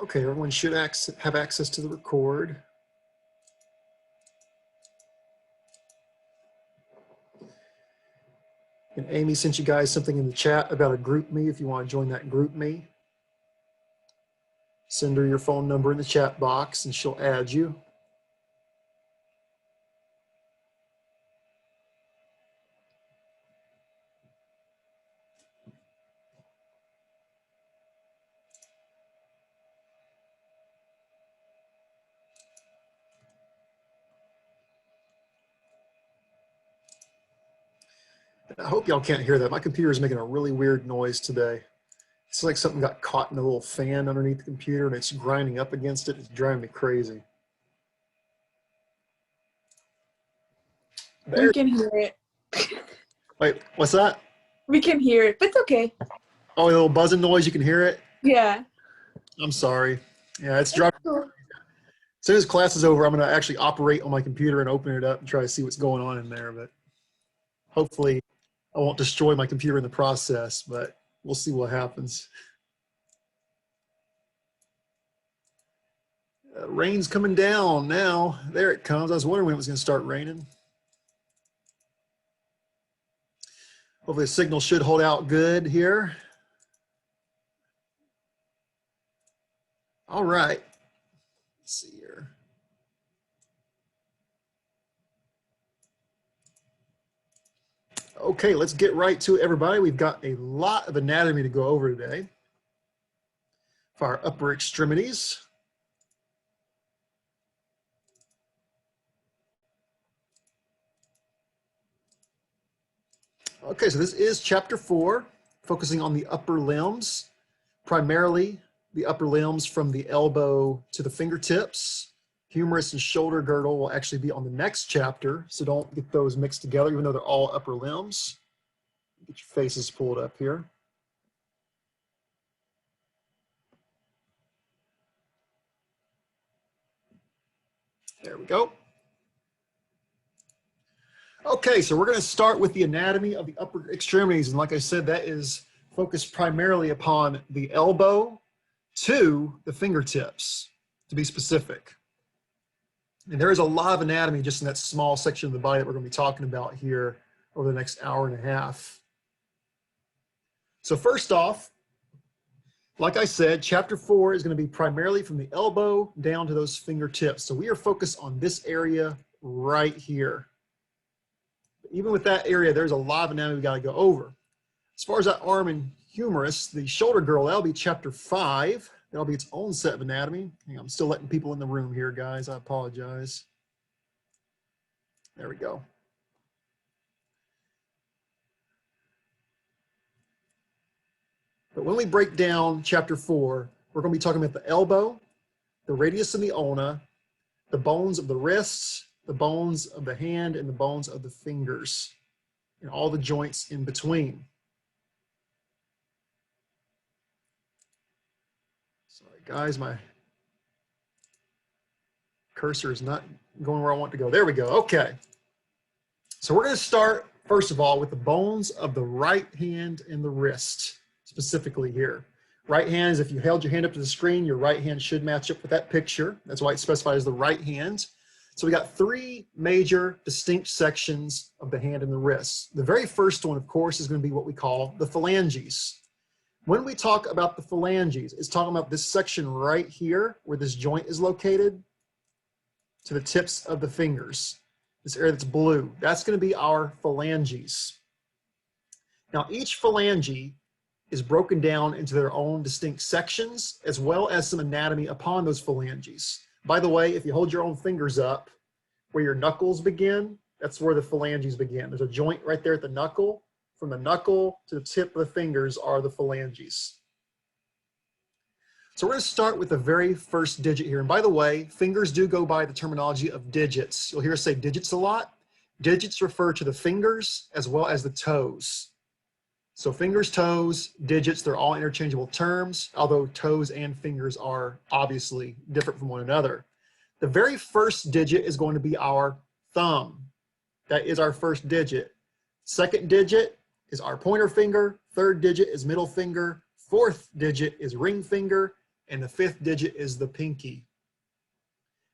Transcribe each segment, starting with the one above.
Okay, everyone should have access to the record. And Amy sent you guys something in the chat about a group me if you want to join that group me. Send her your phone number in the chat box and she'll add you. I hope y'all can't hear that. My computer is making a really weird noise today. It's like something got caught in a little fan underneath the computer and it's grinding up against it. It's driving me crazy. We can hear it. Wait, what's that? We can hear it, but it's okay. Oh, a little buzzing noise, you can hear it? Yeah. I'm sorry. Yeah, it's driving. Cool. As soon as class is over, I'm going to actually operate on my computer and open it up and try to see what's going on in there. But hopefully I won't destroy my computer in the process, but we'll see what happens. Rain's coming down now. There it comes. I was wondering when it was going to start raining. Hopefully the signal should hold out good here. All right. Let's see here. Okay, let's get right to it, everybody. We've got a lot of anatomy to go over today for our upper extremities. Okay, so this is chapter 4, focusing on the upper limbs, primarily the upper limbs from the elbow to the fingertips. Humerus and shoulder girdle will actually be on the next chapter, so don't get those mixed together, even though they're all upper limbs. Get your faces pulled up here. There we go. Okay, so we're going to start with the anatomy of the upper extremities, and like I said, that is focused primarily upon the elbow to the fingertips, to be specific. And there is a lot of anatomy just in that small section of the body that we're going to be talking about here over the next hour and a half. So first off, like I said, chapter 4 is going to be primarily from the elbow down to those fingertips. So we are focused on this area right here. Even with that area, there's a lot of anatomy we got to go over. As far as that arm and humerus, the shoulder girdle, that'll be chapter 5. That'll be its own set of anatomy. Hang on, I'm still letting people in the room here, guys. I apologize. There we go. But when we break down chapter 4, we're going to be talking about the elbow, the radius and the ulna, the bones of the wrists, the bones of the hand, and the bones of the fingers, and all the joints in between. Sorry, guys, my cursor is not going where I want to go. There we go. Okay. So we're going to start, first of all, with the bones of the right hand and the wrist, specifically here. Right hand is if you held your hand up to the screen, your right hand should match up with that picture. That's why it's specified as the right hand. So we got 3 major distinct sections of the hand and the wrist. The very first one, of course, is going to be what we call the phalanges. When we talk about the phalanges, it's talking about this section right here where this joint is located to the tips of the fingers. This area that's blue, that's going to be our phalanges. Now each phalange is broken down into their own distinct sections as well as some anatomy upon those phalanges. By the way, if you hold your own fingers up where your knuckles begin, that's where the phalanges begin. There's a joint right there at the knuckle. From the knuckle to the tip of the fingers are the phalanges. So we're going to start with the very first digit here. And by the way, fingers do go by the terminology of digits. You'll hear us say digits a lot. Digits refer to the fingers as well as the toes. So fingers, toes, digits, they're all interchangeable terms, although toes and fingers are obviously different from one another. The very first digit is going to be our thumb. That is our first digit. Second digit is our pointer finger. Third digit is middle finger. Fourth digit is ring finger. and the fifth digit is the pinky.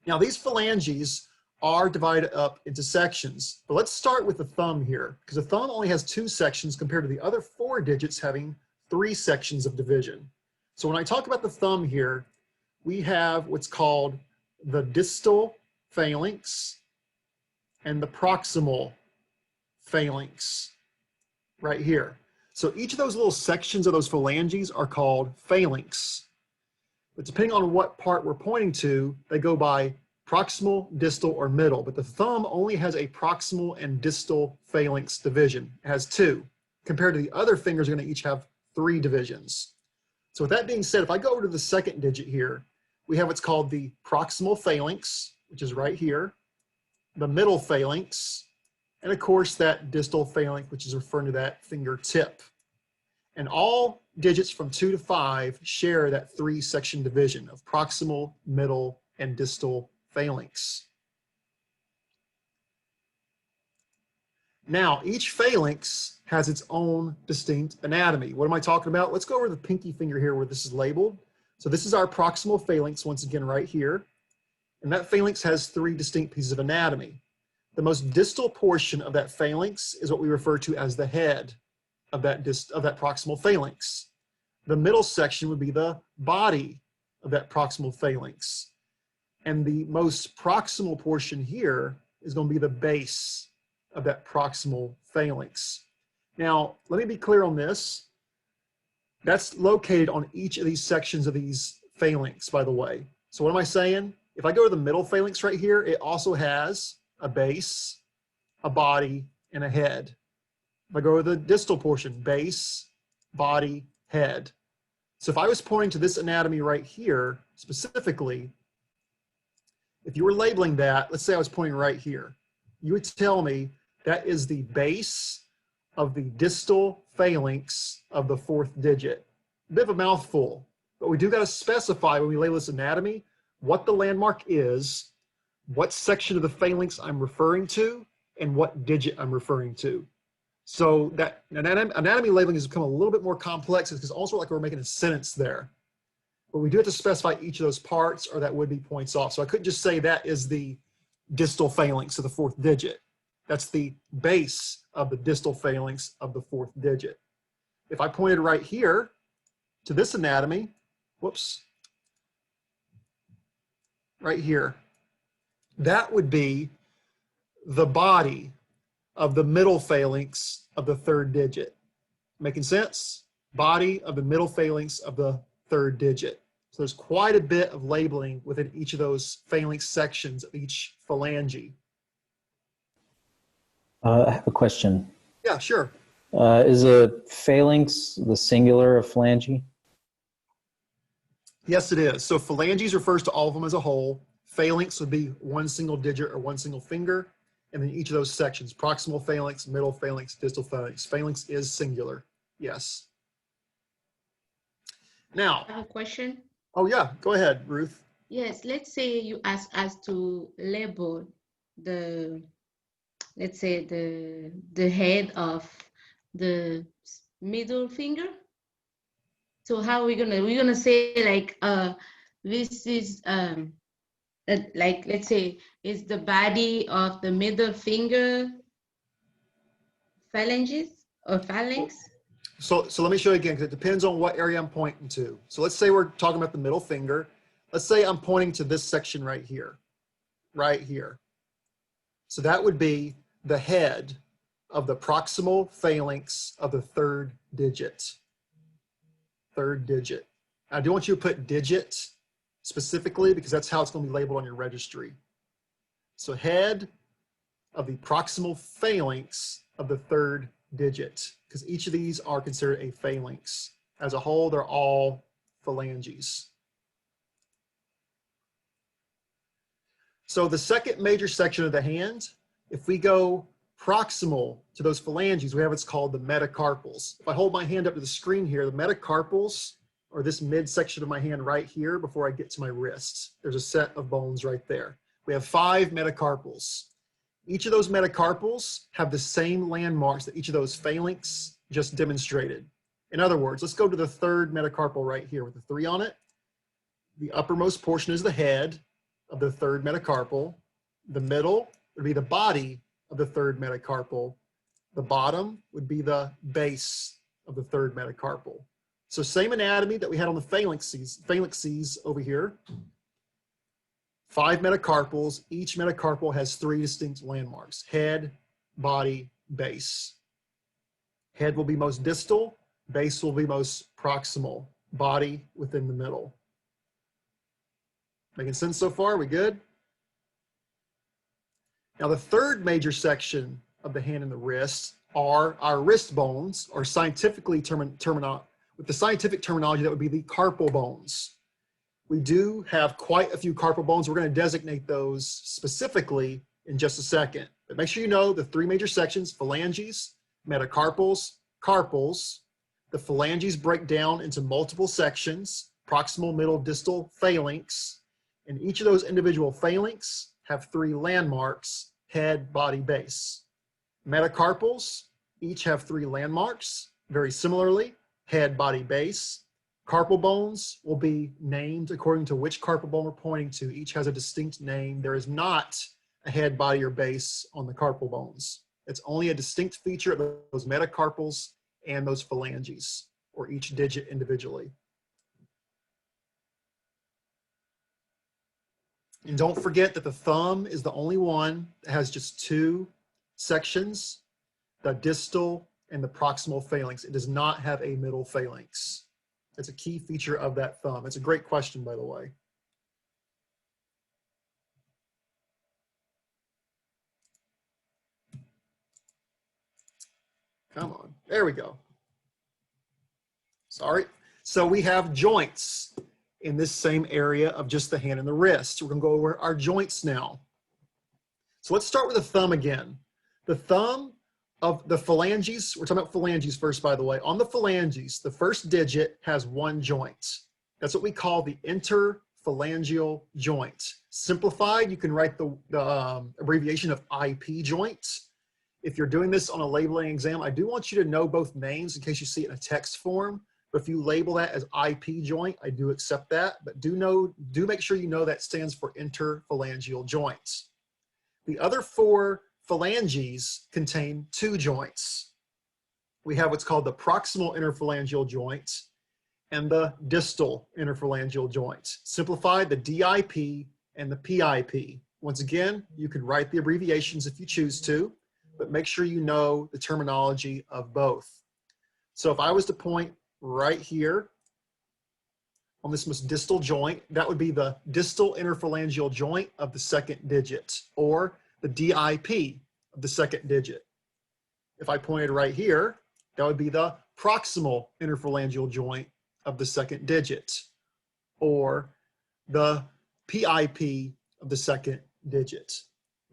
Now these phalanges are divided up into sections, but let's start with the thumb here, because the thumb only has 2 sections compared to the other 4 digits having 3 sections of division. So when I talk about the thumb here, we have what's called the distal phalanx and the proximal phalanx right here. So each of those little sections of those phalanges are called phalanx. But depending on what part we're pointing to, they go by proximal, distal, or middle. But the thumb only has a proximal and distal phalanx division. It has 2. Compared to the other fingers, are going to each have 3 divisions. So with that being said, if I go over to the second digit here, we have what's called the proximal phalanx, which is right here, the middle phalanx, and of course that distal phalanx, which is referring to that fingertip. And all digits from 2 to 5 share that 3-section division of proximal, middle, and distal phalanx. Now, each phalanx has its own distinct anatomy. What am I talking about? Let's go over the pinky finger here where this is labeled. So this is our proximal phalanx, once again, right here. And that phalanx has 3 distinct pieces of anatomy. The most distal portion of that phalanx is what we refer to as the head of that proximal phalanx. The middle section would be the body of that proximal phalanx. And the most proximal portion here is going to be the base of that proximal phalanx. Now, let me be clear on this. That's located on each of these sections of these phalanx, by the way. So what am I saying? If I go to the middle phalanx right here, it also has a base, a body, and a head. If I go to the distal portion, base, body, head. So if I was pointing to this anatomy right here, specifically, if you were labeling that, let's say I was pointing right here, you would tell me that is the base of the distal phalanx of the 4th digit. A bit of a mouthful, but we do got to specify when we label this anatomy what the landmark is, what section of the phalanx I'm referring to, and what digit I'm referring to. So that anatomy labeling has become a little bit more complex because also like we're making a sentence there. But we do have to specify each of those parts or that would be points off. So I couldn't just say that is the distal phalanx of the 4th digit. That's the base of the distal phalanx of the 4th digit. If I pointed right here to this anatomy, whoops, right here, that would be the body of the middle phalanx of the 3rd digit. Making sense? Body of the middle phalanx of the 3rd digit. So there's quite a bit of labeling within each of those phalanx sections of each phalange. I have a question. Yeah, sure. Is a phalanx the singular of phalange? Yes, it is. So phalanges refers to all of them as a whole. Phalanx would be one single digit or one single finger. And then each of those sections, proximal phalanx, middle phalanx, distal phalanx. Phalanx is singular. Yes. Now, I have a question. oh yeah, go ahead, Ruth. Yes, let's say you ask us to label the, let's say the head of the middle finger. So how are we're gonna say like this is like let's say is the body of the middle finger phalanges or phalanx? So let me show you again, because it depends on what area I'm pointing to. So let's say we're talking about the middle finger. Let's say I'm pointing to this section right here, right here. So that would be the head of the proximal phalanx of the 3rd digit. 3rd digit. I do want you to put digit specifically because that's how it's going to be labeled on your registry. So head of the proximal phalanx of the 3rd digit, because each of these are considered a phalanx. As a whole, they're all phalanges. So the second major section of the hand, if we go proximal to those phalanges, we have what's called the metacarpals. If I hold my hand up to the screen here, the metacarpals are this midsection of my hand right here before I get to my wrist. There's a set of bones right there. We have 5 metacarpals. Each of those metacarpals have the same landmarks that each of those phalanx just demonstrated. In other words, let's go to the 3rd metacarpal right here with the 3 on it. The uppermost portion is the head of the third metacarpal. The middle would be the body of the third metacarpal. The bottom would be the base of the third metacarpal. So same anatomy that we had on the phalanxes over here. 5 metacarpals. Each metacarpal has 3 distinct landmarks: head, body, base. Head will be most distal, base will be most proximal, body within the middle. Making sense so far? We good? Now the third major section of the hand and the wrist are our wrist bones, or scientifically with the scientific terminology, that would be the carpal bones. We do have quite a few carpal bones. We're going to designate those specifically in just a second. But make sure you know the 3 major sections: phalanges, metacarpals, carpals. The phalanges break down into multiple sections: proximal, middle, distal, phalanx. And each of those individual phalanx have 3 landmarks: head, body, base. Metacarpals each have 3 landmarks, very similarly: head, body, base. Carpal bones will be named according to which carpal bone we're pointing to. Each has a distinct name. There is not a head, body, or base on the carpal bones. It's only a distinct feature of those metacarpals and those phalanges, or each digit individually. And don't forget that the thumb is the only one that has just 2 sections: the distal and the proximal phalanx. It does not have a middle phalanx. It's a key feature of that thumb. It's a great question, by the way. Come on, there we go. Sorry. So we have joints in this same area of just the hand and the wrist. We're gonna go over our joints now. So let's start with the thumb again. The thumb of the phalanges, we're talking about phalanges first, by the way. On the phalanges, the first digit has 1 joint. That's what we call the interphalangeal joint. Simplified, you can write the abbreviation of IP joint. If you're doing this on a labeling exam, I do want you to know both names in case you see it in a text form. But if you label that as IP joint, I do accept that. But do make sure you know that stands for interphalangeal joints. The other 4 phalanges contain 2 joints. We have what's called the proximal interphalangeal joint and the distal interphalangeal joint. Simplified, the DIP and the PIP. Once again, you can write the abbreviations if you choose to, but make sure you know the terminology of both. So if I was to point right here on this most distal joint, that would be the distal interphalangeal joint of the 2nd digit, or the DIP of the 2nd digit. If I pointed right here, that would be the proximal interphalangeal joint of the 2nd digit, or the PIP of the 2nd digit.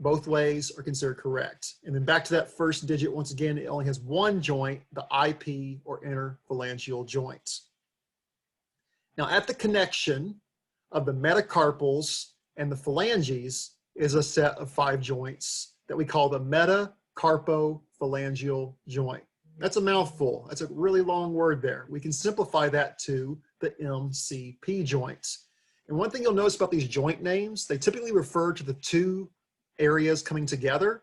Both ways are considered correct. And then back to that first digit, once again, it only has 1 joint, the IP, or interphalangeal joint. Now at the connection of the metacarpals and the phalanges is a set of 5 joints that we call the metacarpophalangeal joint. That's a mouthful. That's a really long word there. We can simplify that to the MCP joints. And one thing you'll notice about these joint names, they typically refer to the 2 areas coming together.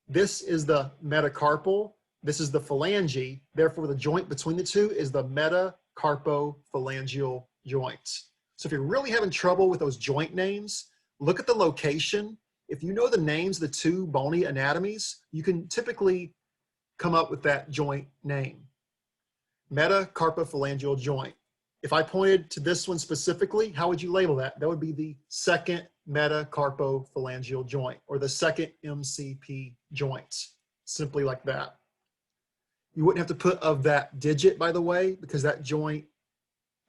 This is the metacarpal, this is the phalange, therefore the joint between the 2 is the metacarpophalangeal joint. So if you're really having trouble with those joint names, look at the location. If you know the names of the 2 bony anatomies, you can typically come up with that joint name. Metacarpophalangeal joint. If I pointed to this one specifically, how would you label that? That would be the 2nd metacarpophalangeal joint, or the 2nd MCP joint, simply like that. You wouldn't have to put of that digit, by the way, because that joint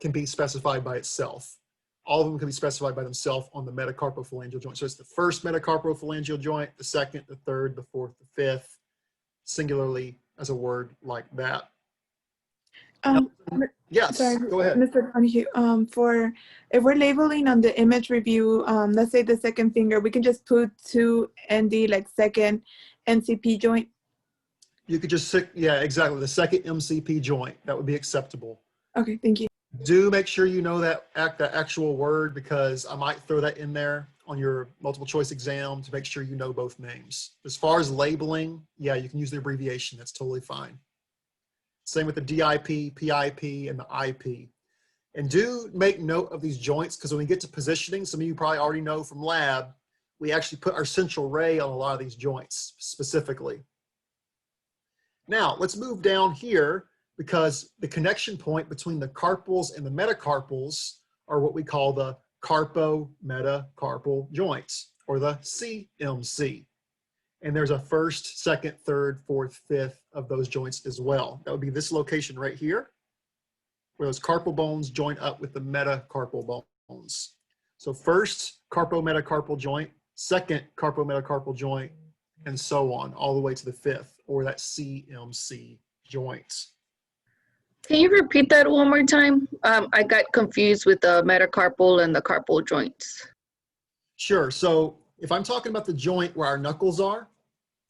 can be specified by itself. All of them can be specified by themselves on the metacarpophalangeal joint. So it's the 1st metacarpophalangeal joint, the 2nd, the 3rd, the 4th, the 5th, singularly as a word like that. Yes, sorry, go ahead. Mr. Donahue, if we're labeling on the image review, let's say the 2nd finger, we can just put 2 ND, like 2nd MCP joint. You could just, yeah, exactly. The 2nd MCP joint, that would be acceptable. Okay, thank you. Do make sure you know that actual word, because I might throw that in there on your multiple choice exam to make sure you know both names. As far as labeling, yeah, you can use the abbreviation. That's totally fine. Same with the DIP, PIP, and the IP. And do make note of these joints, because when we get to positioning, some of you probably already know from lab, we actually put our central ray on a lot of these joints specifically. Now, let's move down here, because the connection point between the carpals and the metacarpals are what we call the carpo-metacarpal joints, or the CMC. And there's a first, second, third, fourth, fifth of those joints as well. That would be this location right here, where those carpal bones join up with the metacarpal bones. So first carpo-metacarpal joint, second carpo-metacarpal joint, and so on, all the way to the fifth, or that CMC joint. Can you repeat that one more time? I got confused with the metacarpal and the carpal joints. Sure. So if I'm talking about the joint where our knuckles are,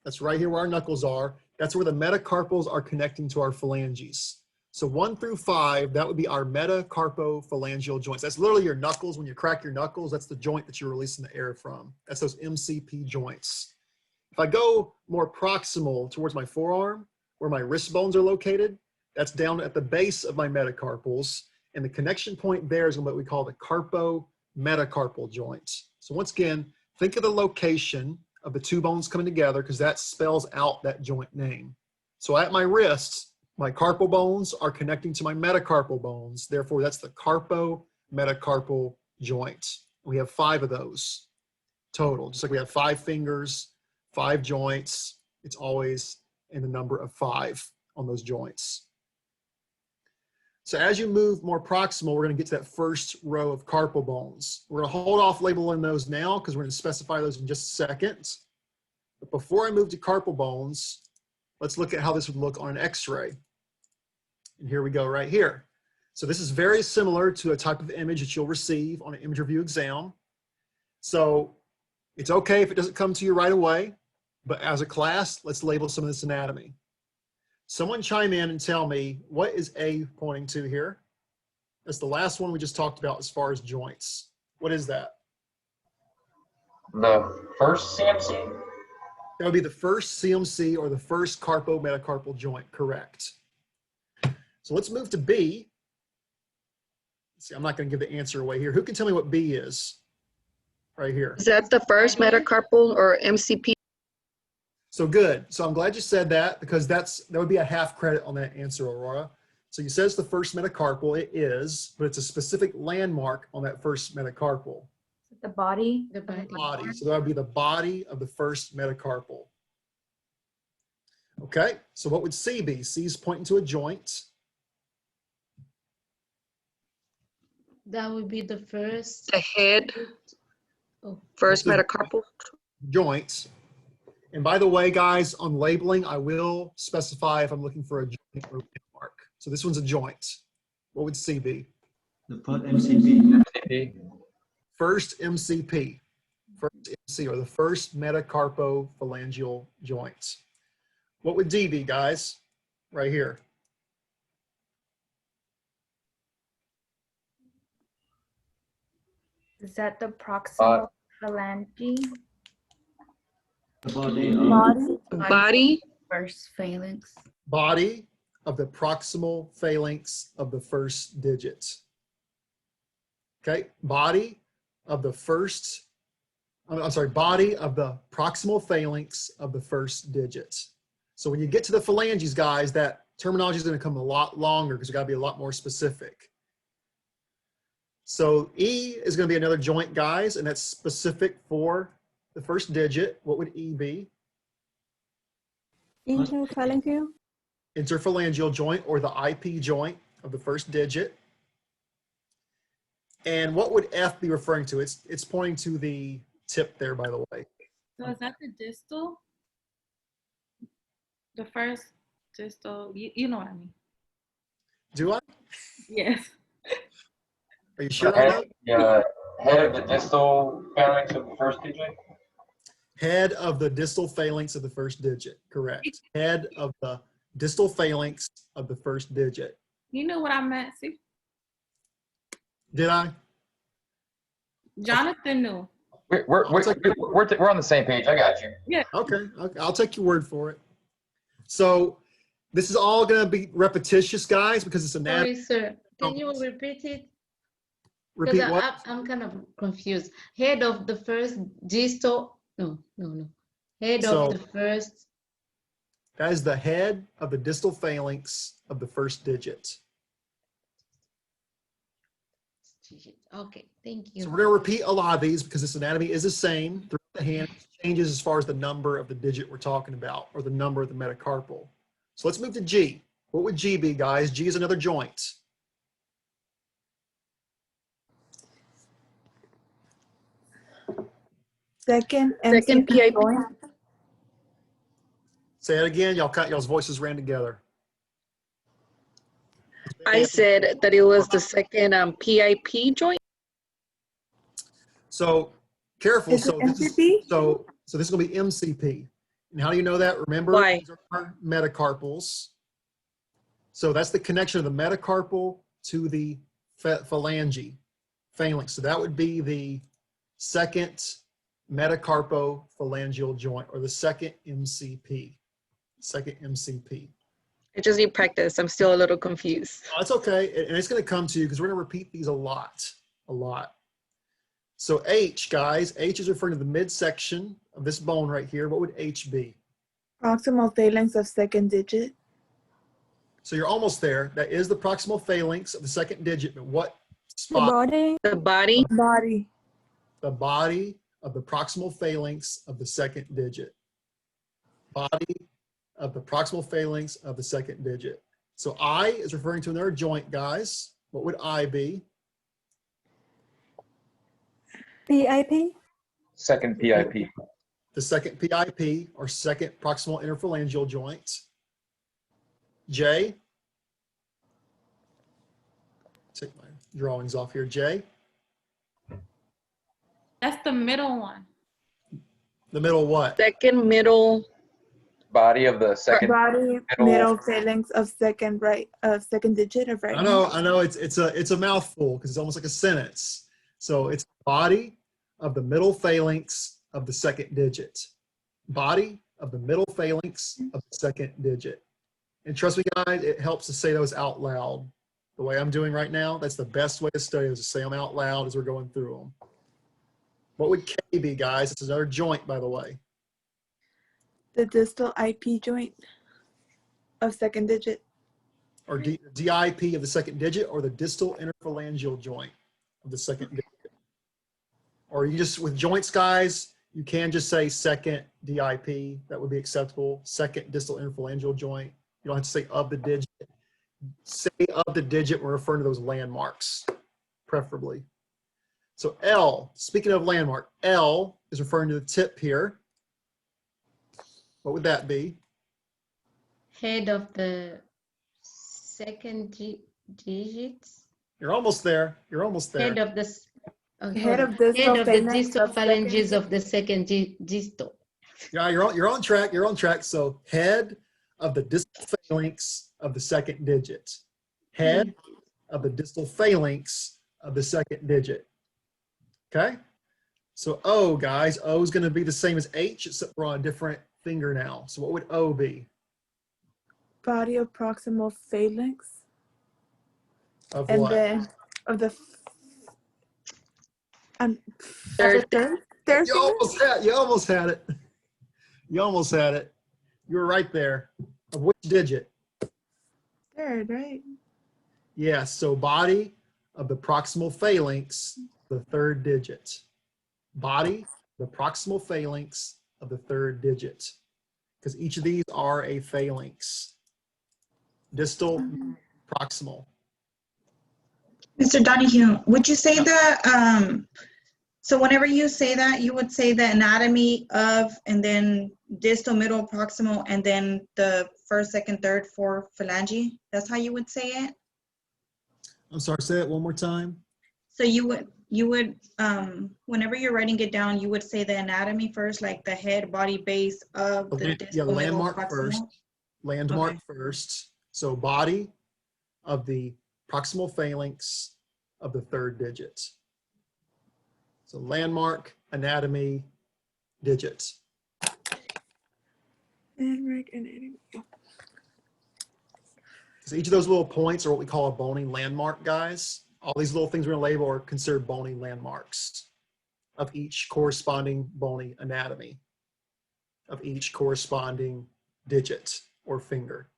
that's right here where our knuckles are, that's where the metacarpals are connecting to our phalanges. So 1 through 5, that would be our metacarpophalangeal joints. That's literally your knuckles. When you crack your knuckles, that's the joint that you're releasing the air from. That's those MCP joints. If I go more proximal towards my forearm, where my wrist bones are located, that's down at the base of my metacarpals. And the connection point there is what we call the carpo-metacarpal joint. So once again, think of the location of the two bones coming together, because that spells out that joint name. So at my wrists, my carpal bones are connecting to my metacarpal bones. Therefore, that's the carpo-metacarpal joint. We have 5 of those total. Just like we have 5 fingers, 5 joints, it's always in the number of 5 on those joints. So as you move more proximal, we're going to get to that first row of carpal bones. We're going to hold off labeling those now, because we're going to specify those in just a second. But before I move to carpal bones, let's look at how this would look on an X-ray. And here we go right here. So this is very similar to a type of image that you'll receive on an image review exam. So it's okay if it doesn't come to you right away, but as a class, let's label some of this anatomy. Someone chime in and tell me, what is A pointing to here? That's the last one we just talked about as far as joints. What is that? The first CMC? That would be the first CMC, or the first carpo-metacarpal joint, correct. So let's move to B. Let's see, I'm not going to give the answer away here. Who can tell me what B is? Right here. Is that the first metacarpal or MCP? So good. So I'm glad you said that, because that would be a half credit on that answer, Aurora. So you said it's the first metacarpal. It is, but it's a specific landmark on that first metacarpal. The body? The Body. So that would be the body of the first metacarpal. Okay, so what would C be? C is pointing to a joint. That would be the first. The head, Oh, first metacarpal. Joints. And by the way, guys, on labeling, I will specify if I'm looking for a joint or landmark. So this one's a joint. What would C be? The first MCP. First MCP. First MC, or the first metacarpophalangeal joint. What would D be, guys? Right here. Is that the proximal phalange? The body. Body, First phalanx. Body of the proximal phalanx of the first digit. Okay, body of the first, I'm sorry, body of the proximal phalanx of the first digit. So when you get to the phalanges, guys, that terminology is going to come a lot longer, because we got to be a lot more specific. So E is going to be another joint, guys, and that's specific for the first digit. What would E be? Interphalangeal. Interphalangeal joint, or the IP joint of the first digit. And what would F be referring to? It's pointing to the tip there, by the way. So is that the distal? The first distal, you know what I mean? Do I? Yes. Are you sure on that? Yeah, head of the distal phalanx of the first digit. Head of the distal phalanx of the first digit, correct. Head of the distal phalanx of the first digit. You know what I meant, see? Did I? Jonathan knew. We're on the same page. I got you. Okay, I'll take your word for it. So this is all going to be repetitious, guys, because it's anatomy. Sorry, sir. Can you repeat it? Repeat Because what? I'm kind of confused. Head of the first distal. No. Head So- of the first. That is the head of the distal phalanx of the first digit. Okay, thank you. So we're going to repeat a lot of these because this anatomy is the same throughout the hand. It changes as far as the number of the digit we're talking about, or the number of the metacarpal. So let's move to G. What would G be, guys? G is another joint. Second Second PIP. joint. Say it again. Y'all's voices ran together. I said that it was the second PIP joint. So careful. Is it So this is MCP? so this is going to be MCP. And how do you know that? Remember, Why? these are metacarpals. So that's the connection of the metacarpal to the phalange. So that would be the second metacarpophalangeal joint, or the second MCP. Second MCP. I just need practice. I'm still a little confused. Oh, it's okay, and it's going to come to you because we're going to repeat these a lot. So H, guys, H is referring to the midsection of this bone right here. What would H be? Proximal phalanx of second digit. So you're almost there. That is the proximal phalanx of the second digit, but what The spot? body. The body. Body. The body of the proximal phalanx of the second digit. Body of the proximal phalanx of the second digit. So I is referring to another joint, guys. What would I be? PIP. Second PIP. The second PIP, or second proximal interphalangeal joint. J. Take my drawings off here. J. That's the middle one. The middle what? Second middle. Body of the second. Body, middle phalanx of second digit of right. I know it's a mouthful because it's almost like a sentence. So it's body of the middle phalanx of the second digit. Body of the middle phalanx of the second digit. And trust me, guys, it helps to say those out loud. The way I'm doing right now, that's the best way to study, is to say them out loud as we're going through them. What would K be, guys? It's another joint, by the way. The distal IP joint of second digit. Or DIP of the second digit, or the distal interphalangeal joint of the second digit. Or you just, with joints, guys, you can just say second DIP. That would be acceptable. Second distal interphalangeal joint. You don't have to say of the digit. Say of the digit, we're referring to those landmarks, preferably. So L, speaking of landmark, L is referring to the tip here. What would that be? Head of the second digits. You're almost there. You're almost there. Head of the Head of distal the phalanx distal of phalanges second of the second distal. Yeah, you're on track. You're on track. So head of the distal phalanx of the second digit. Head of the distal phalanx of the second digit. Okay? So O, guys, O is going to be the same as H, except we're on a different finger now. So what would O be? body of proximal phalanx. Of And what? then of the Third. third You almost had it. You almost had it. You were right there. Of which digit? third, right? Yes, so body of the proximal phalanx, the third digit. Body, the proximal phalanx of the third digit. Because each of these are a phalanx. Distal, proximal. Mr. Donahue, would you say that, so whenever you say that, you would say the anatomy of, and then distal, middle, proximal, and then the first, second, third, fourth phalange? That's how you would say it? I'm sorry, say it one more time. So you would, whenever you're writing it down, you would say the anatomy first, like the head, body, base of the distal, Yeah, middle, landmark proximal? first. Landmark Okay. first. So body of the proximal phalanx of the third digit. So landmark, anatomy, digit. Landmark and anatomy. So each of those little points are what we call a bony landmark, guys. All these little things we're going to label are considered bony landmarks of each corresponding bony anatomy, of each corresponding digit or finger.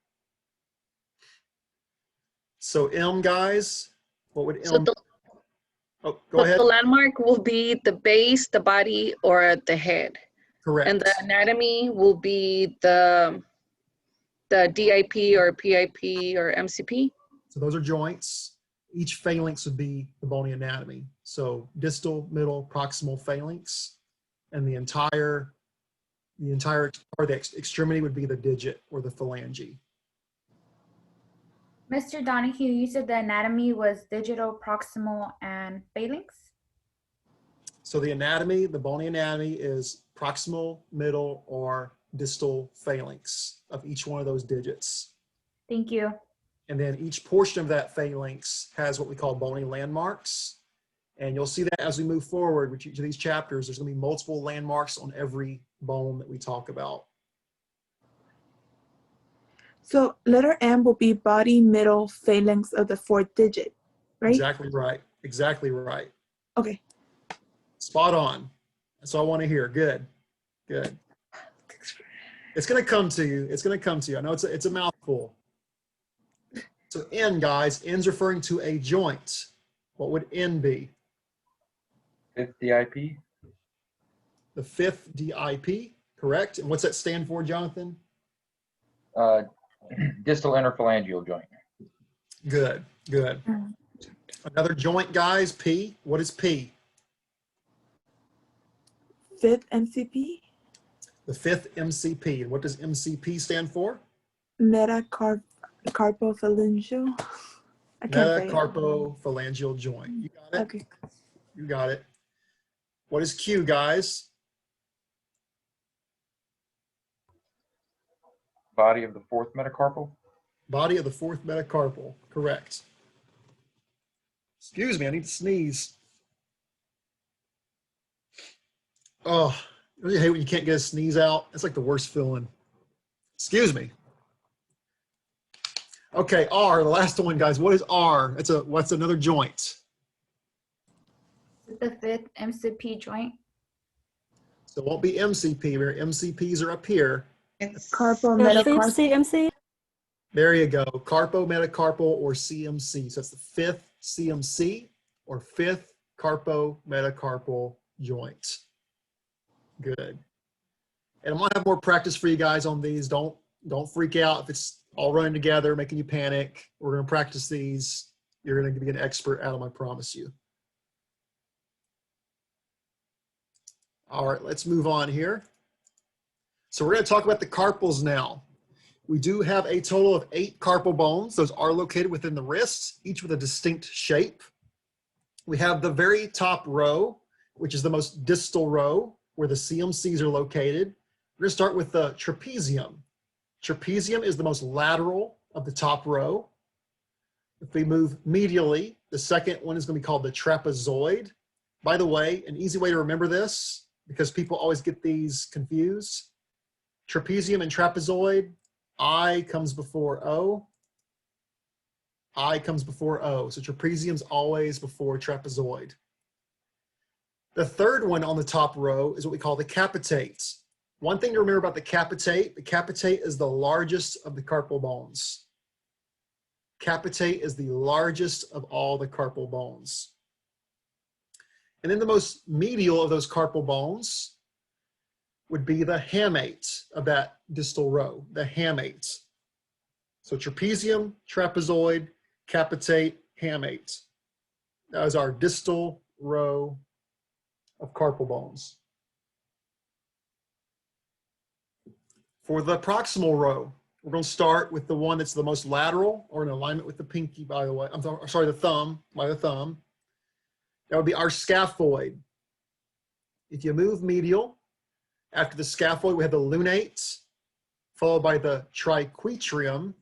So M, guys, what would So M? the, Oh, go ahead. the landmark will be the base, the body, or the head. Correct. And the anatomy will be the DIP or PIP or MCP. So those are joints. Each phalanx would be the bony anatomy. So distal, middle, proximal phalanx, and the entire or the extremity would be the digit or the phalange. Mr. Donahue, you said the anatomy was digital, proximal, and phalanx? So the anatomy, the bony anatomy is proximal, middle, or distal phalanx of each one of those digits. Thank you. And then each portion of that phalanx has what we call bony landmarks. And you'll see that as we move forward with each of these chapters, there's going to be multiple landmarks on every bone that we talk about. So letter M will be body, middle, phalanx of the fourth digit, right? Exactly right. Exactly right. Okay. Spot on. That's all I want to hear. Good. Good. It's going to come to you. It's going to come to you. I know it's a mouthful. So N, guys, N's referring to a joint. What would N be? Fifth DIP. The fifth DIP, correct? And what's that stand for, Jonathan? Distal interphalangeal joint. Good, good. Another joint, guys, P. What is P? Fifth MCP, The fifth MCP. And what does MCP stand for? metacarpophalangeal. I can't say it. Metacarpophalangeal joint. You got it? Okay. You got it. What is Q, guys? Body of the fourth metacarpal. Body of the fourth metacarpal. Correct. Excuse me, I need to sneeze. Oh, don't you hate when you can't get a sneeze out? It's like the worst feeling. Excuse me. Okay, R, the last one, guys. What is R? What's another joint? The fifth MCP joint. So it won't be MCP. Where MCPs are up here. It's Carpal, The fifth metacarpal. CMC? There you go. Carpo, metacarpal, or CMC. So that's the fifth CMC or fifth carpo, metacarpal joint. Good. And I'm gonna have more practice for you guys on these. Don't freak out if it's all running together, making you panic. We're gonna practice these. You're gonna be an expert at them, I promise you. All right, let's move on here. So we're gonna talk about the carpals now. We do have a total of 8 carpal bones. Those are located within the wrist, each with a distinct shape. We have the very top row, which is the most distal row, where the CMCs are located. We're gonna start with the trapezium. Trapezium is the most lateral of the top row. If we move medially, the second one is gonna be called the trapezoid. By the way, an easy way to remember this, because people always get these confused, trapezium and trapezoid, I comes before O. I comes before O. So trapezium's always before trapezoid. The third one on the top row is what we call the capitate. One thing to remember about the capitate is the largest of the carpal bones. Capitate is the largest of all the carpal bones. And then the most medial of those carpal bones would be the hamate of that distal row, the hamate. So trapezium, trapezoid, capitate, hamate. That is our distal row of carpal bones. For the proximal row, we're going to start with the one that's the most lateral, or in alignment with the pinky, by the way. I'm sorry, the thumb, by the thumb. That would be our scaphoid. If you move medial, after the scaphoid, we have the lunate, followed by the triquetrum,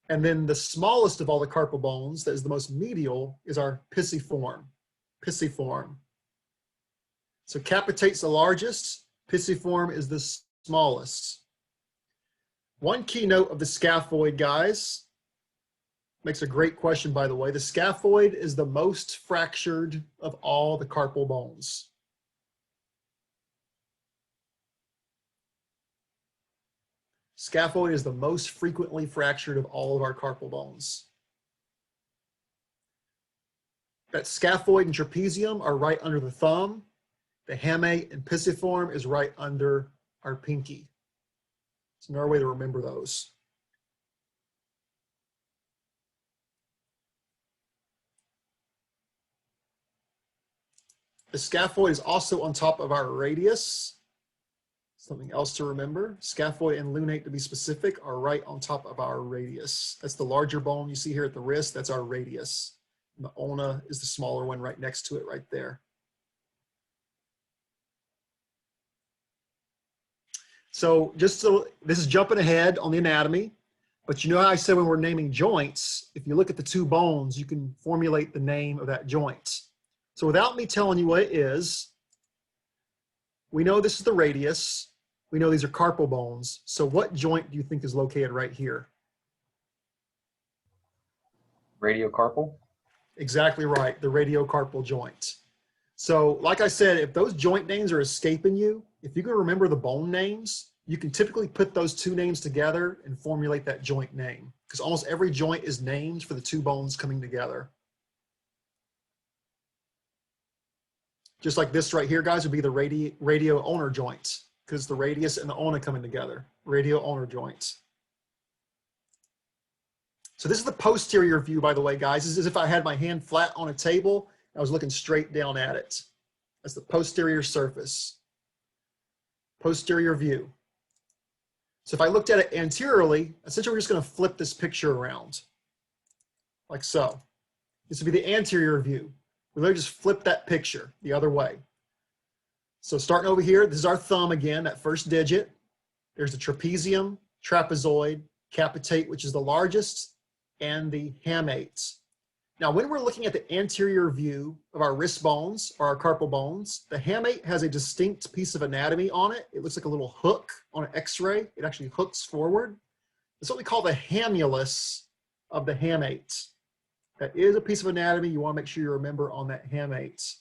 And then the smallest of all the carpal bones, that is the most medial, is our pisiform. Pisiform. So capitate's the largest, pisiform is the smallest. One keynote of the scaphoid, guys, makes a great question, by the way. The scaphoid is the most fractured of all the carpal bones. Scaphoid is the most frequently fractured of all of our carpal bones. That scaphoid and trapezium are right under the thumb. The hamate and pisiform is right under our pinky. It's another way to remember those. The scaphoid is also on top of our radius. Something else to remember, scaphoid and lunate, to be specific, are right on top of our radius. That's the larger bone you see here at the wrist, that's our radius. And the ulna is the smaller one right next to it right there. So this is jumping ahead on the anatomy, but you know how I said when we're naming joints, if you look at the two bones, you can formulate the name of that joint. So without me telling you what it is, we know this is the radius. We know these are carpal bones. So what joint do you think is located right here? Radiocarpal? Exactly right, the radiocarpal joint. So like I said, if those joint names are escaping you, if you can remember the bone names, you can typically put those two names together and formulate that joint name, because almost every joint is named for the two bones coming together. Just like this right here, guys, would be the radio-ulnar joint, because the radius and the ulna coming together. Radio-ulnar joint. So this is the posterior view, by the way, guys. This is as if I had my hand flat on a table. I was looking straight down at it. That's the posterior surface. Posterior view. So if I looked at it anteriorly, essentially we're just going to flip this picture around, like so. This would be the anterior view. We literally just flip that picture the other way. So starting over here, this is our thumb again, that first digit. There's the trapezium, trapezoid, capitate, which is the largest, and the hamate. Now, when we're looking at the anterior view of our wrist bones or our carpal bones, the hamate has a distinct piece of anatomy on it. It looks like a little hook on an x-ray. It actually hooks forward. It's what we call the hamulus of the hamate. That is a piece of anatomy you want to make sure you remember on that hamate.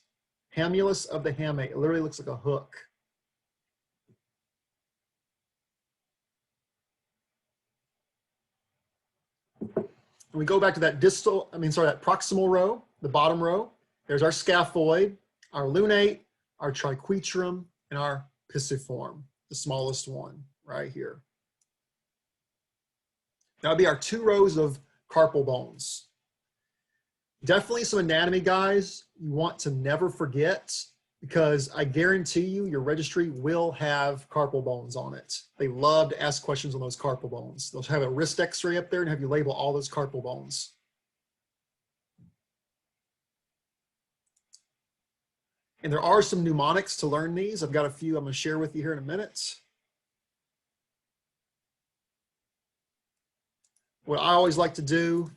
Hamulus of the hamate. It literally looks like a hook. And we go back to that that proximal row, the bottom row. There's our scaphoid, our lunate, our triquetrum, and our pisiform, the smallest one right here. That would be our two rows of carpal bones. Definitely some anatomy, guys, you want to never forget, because I guarantee you your registry will have carpal bones on it. They love to ask questions on those carpal bones. They'll have a wrist x-ray up there and have you label all those carpal bones. And there are some mnemonics to learn these. I've got a few I'm going to share with you here in a minute. What I always like to do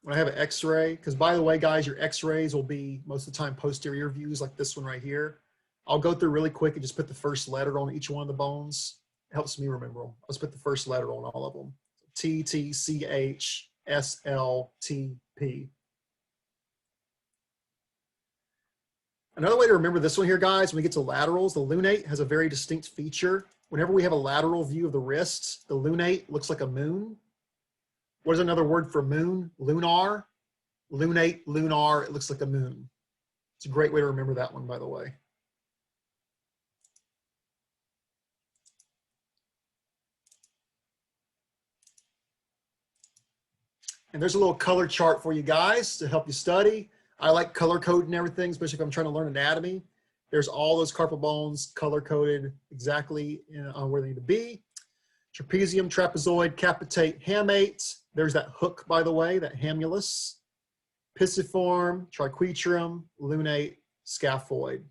when I have an x-ray, because by the way, guys, your x-rays will be most of the time posterior views like this one right here. I'll go through really quick and just put the first letter on each one of the bones. It helps me remember them. I'll just put the first letter on all of them. T, T, C, H, S, L, T, P. Another way to remember this one here, guys, when we get to laterals, the lunate has a very distinct feature. Whenever we have a lateral view of the wrist, the lunate looks like a moon. What is another word for moon? Lunar. Lunate, lunar, it looks like a moon. It's a great way to remember that one, by the way. And there's a little color chart for you guys to help you study. I like color coding everything, especially if I'm trying to learn anatomy. There's all those carpal bones color coded exactly on where they need to be. Trapezium, trapezoid, capitate, hamate. There's that hook, by the way, that hamulus. Pisiform, triquetrum, lunate, scaphoid.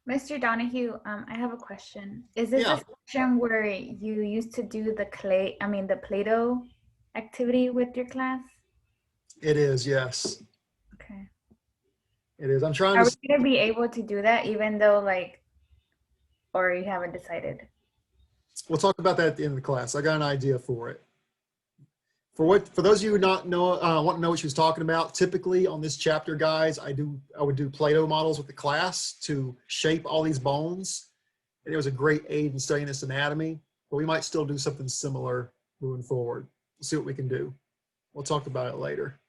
Mr. Donahue, I have a question. Is this Yeah. a section where you used to do the the Play-Doh activity with your class? It is, yes. Okay. It is. I'm trying Are to. we gonna be able to do that even though or you haven't decided? We'll talk about that at the end of the class. I got an idea for it. For those of you who want to know what she was talking about, typically on this chapter, guys, I would do Play-Doh models with the class to shape all these bones. And it was a great aid in studying this anatomy, but we might still do something similar moving forward. We'll see what we can do. We'll talk about it later.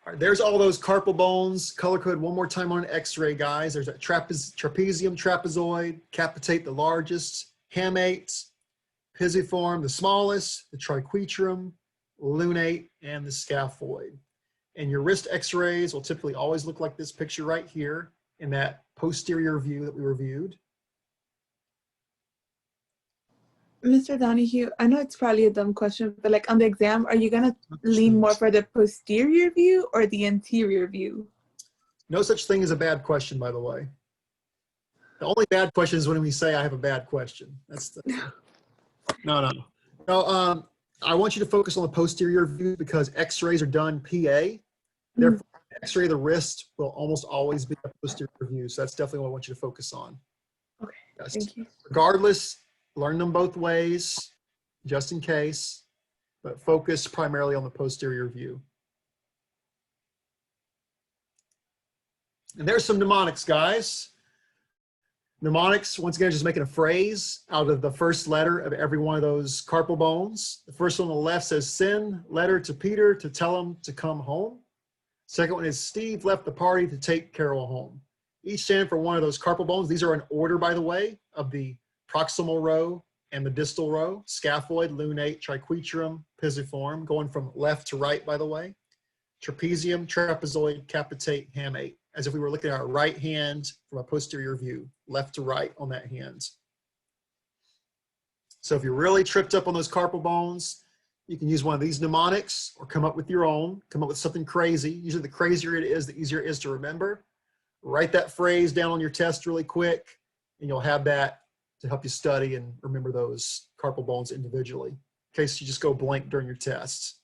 All right, there's all those carpal bones. Color code one more time on an X-ray, guys. There's that trapezium, trapezoid, capitate, the largest, hamate, pisiform, the smallest, the triquetrum, lunate, and the scaphoid. And your wrist X-rays will typically always look like this picture right here in that posterior view that we reviewed. Mr. Donahue, I know it's probably a dumb question, but like on the exam, are you gonna lean more for the posterior view or the anterior view? No such thing as a bad question, by the way. The only bad question is when we say I have a bad question. No. I want you to focus on the posterior view because X-rays are done PA. Therefore, X-ray of the wrist will almost always be a posterior view. So that's definitely what I want you to focus on. Okay, yes. Thank you. Regardless, learn them both ways, just in case, but focus primarily on the posterior view. And there's some mnemonics, guys. Mnemonics, once again, just making a phrase out of the first letter of every one of those carpal bones. The first one on the left says, send letter to Peter to tell him to come home. Second one is, Steve left the party to take Carol home. Each stand for one of those carpal bones. These are in order, by the way, of the proximal row and the distal row, scaphoid, lunate, triquetrum, pisiform, going from left to right, by the way, trapezium, trapezoid, capitate, hamate, as if we were looking at our right hand from a posterior view, left to right on that hand. So if you're really tripped up on those carpal bones, you can use one of these mnemonics or come up with your own, come up with something crazy. Usually the crazier it is, the easier it is to remember. Write that phrase down on your test really quick, and you'll have that to help you study and remember those carpal bones individually, in case you just go blank during your tests.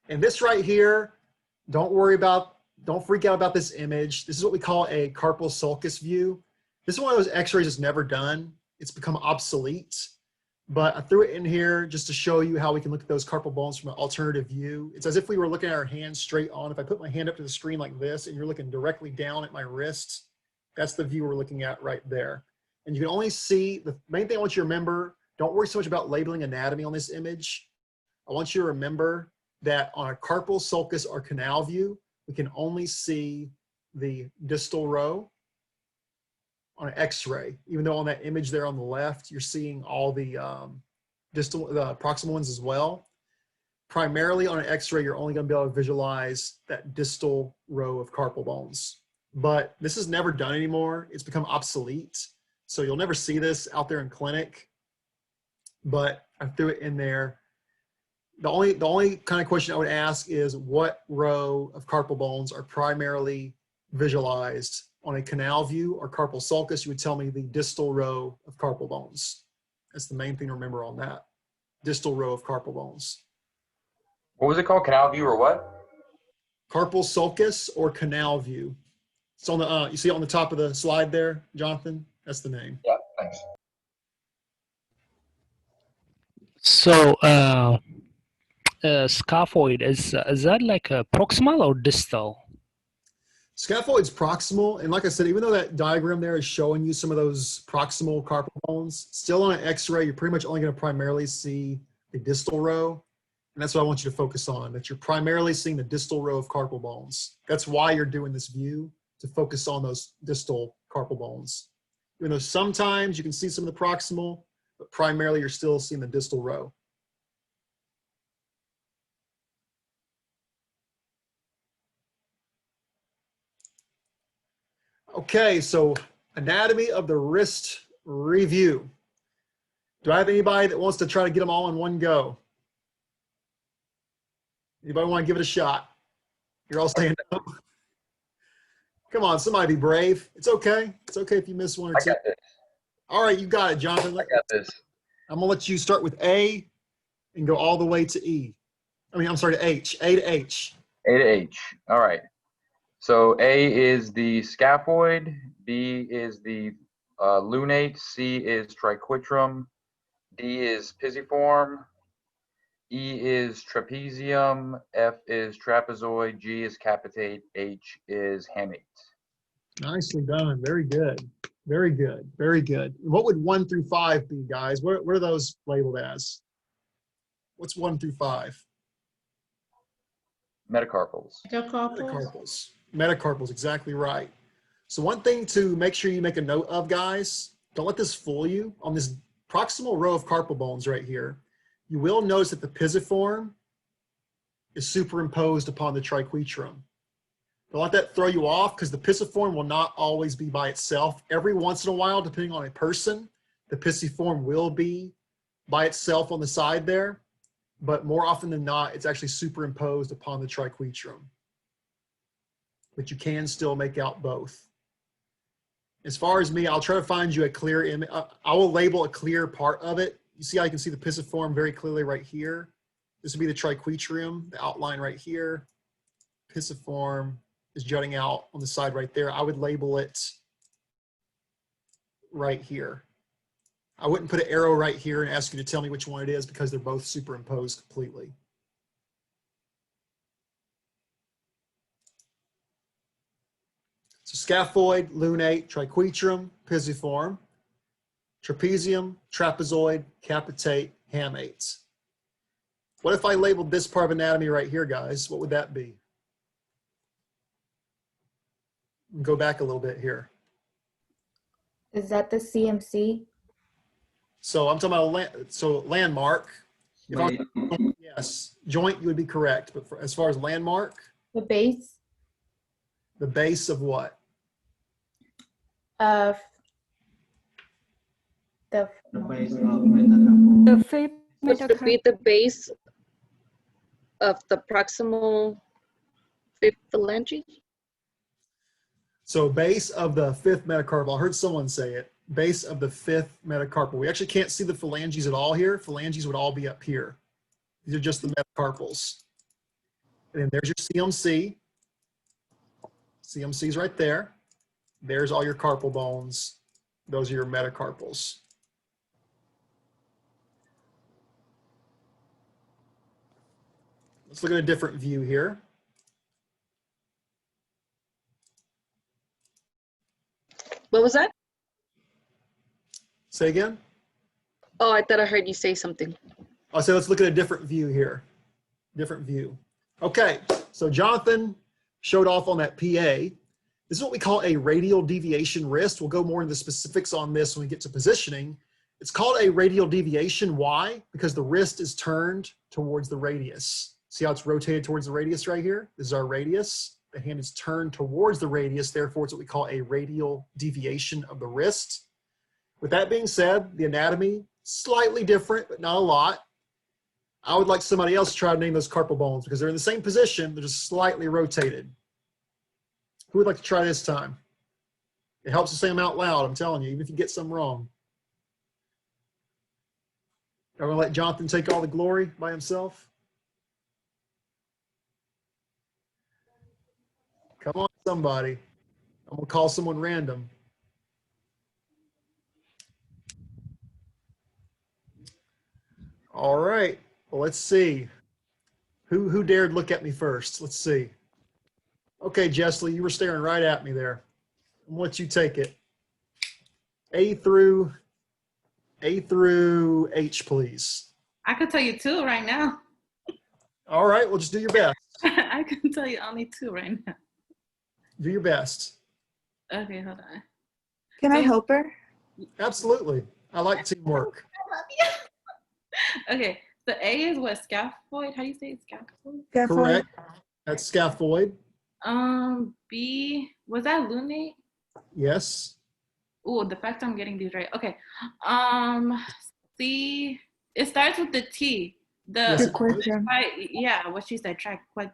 And this right here, don't freak out about this image. This is what we call a Carpal-Sulcus view. This is one of those x-rays that's never done. It's become obsolete, but I threw it in here just to show you how we can look at those carpal bones from an alternative view. It's as if we were looking at our hands straight on. If I put my hand up to the screen like this and you're looking directly down at my wrist, that's the view we're looking at right there. And you can only see, the main thing I want you to remember, don't worry so much about labeling anatomy on this image. I want you to remember that on a carpal, sulcus, or canal view, we can only see the distal row on an x-ray, even though on that image there on the left, you're seeing all the proximal ones as well. Primarily on an x-ray, you're only gonna be able to visualize that distal row of carpal bones. But this is never done anymore. It's become obsolete. So you'll never see this out there in clinic, but I threw it in there. The only kind of question I would ask is what row of carpal bones are primarily visualized on a canal view or carpal sulcus? You would tell me the distal row of carpal bones. That's the main thing to remember on that. Distal row of carpal bones. What was it called? Canal view or what? Carpal sulcus or canal view. It's on the, you see it on the top of the slide there, Jonathan? That's the name. Yeah, thanks. So, scaphoid, is that like a proximal or distal? Scaphoid's proximal, and like I said, even though that diagram there is showing you some of those proximal carpal bones, still on an x-ray, you're pretty much only going to primarily see the distal row, and that's what I want you to focus on, that you're primarily seeing the distal row of carpal bones. That's why you're doing this view, to focus on those distal carpal bones. Even though sometimes you can see some of the proximal, but primarily you're still seeing the distal row. Okay, so anatomy of the wrist review. Do I have anybody that wants to try to get them all in one go? Anybody want to give it a shot? You're all saying no. Come on, somebody be brave. It's okay. It's okay if you miss one or I two. got this. All right, you got it, Jonathan. I got this. I'm gonna let you start with A and go all the way to E. I'm sorry, to H. A to H. A to H. All right. So A is the scaphoid, B is the lunate, C is triquetrum, D is pisiform, E is trapezium, F is trapezoid, G is capitate, H is hamate. Nicely done. Very good. Very good. Very good. What would 1 through 5 be, guys? What are those labeled as? What's 1 through 5? Metacarpals. Metacarpals. Metacarpals, exactly right. So one thing to make sure you make a note of, guys, don't let this fool you. On this proximal row of carpal bones right here, you will notice that the pisiform is superimposed upon the triquetrum. Don't let that throw you off, because the pisiform will not always be by itself. Every once in a while, depending on a person, the pisiform will be by itself on the side there, but more often than not, it's actually superimposed upon the triquetrum. But you can still make out both. As far as me, I'll try to find you a clear image. I will label a clear part of it. You see how you can see the pisiform very clearly right here. This would be the triquetrum, the outline right here. Pisiform is jutting out on the side right there. I would label it right here. I wouldn't put an arrow right here and ask you to tell me which one it is, because they're both superimposed completely. So scaphoid, lunate, triquetrum, pisiform, trapezium, trapezoid, capitate, hamate. What if I labeled this part of anatomy right here, guys? What would that be? Go back a little bit here. Is that the CMC? So I'm talking about landmark. Yes, joint you would be correct, but as far as landmark, The base the base of what? of the base of metacarpal. The fifth Let's metacarpal. repeat the base of the proximal fifth phalange. So base of the 5th metacarpal. I heard someone say it. Base of the 5th metacarpal. We actually can't see the phalanges at all here. Phalanges would all be up here. These are just the metacarpals. And then there's your CMC. CMC's right there. There's all your carpal bones. Those are your metacarpals. Let's look at a different view here. What was that? Say again? Oh, I thought I heard you say something. I'll say let's look at a different view here. Different view. Okay, so Jonathan showed off on that PA. This is what we call a radial deviation wrist. We'll go more into the specifics on this when we get to positioning. It's called a radial deviation. Why? Because the wrist is turned towards the radius. See how it's rotated towards the radius right here? This is our radius. The hand is turned towards the radius. Therefore, it's what we call a radial deviation of the wrist. With that being said, the anatomy, slightly different, but not a lot. I would like somebody else to try to name those carpal bones, because they're in the same position, they're just slightly rotated. Who would like to try this time? It helps to say them out loud, I'm telling you, even if you get some wrong. I'm gonna let Jonathan take all the glory by himself. Come on, somebody. I'm gonna call someone random. All right, well, let's see. Who dared look at me first? Let's see. Okay, Jessley, you were staring right at me there. I'm gonna let you take it. A through H, please. I could tell you 2 right now. All right, well, just do your best. I can tell you only 2 right now. Do your best. Okay, hold on. Can I help her? Absolutely. I like teamwork. Okay, so A is what, scaphoid? How do you say it? Scaphoid? Correct. That's scaphoid. B, was that lunate? Yes. Oh, the fact I'm getting these right. Okay. C, it starts with the T. Yes, it does. Yeah, what she said, that one.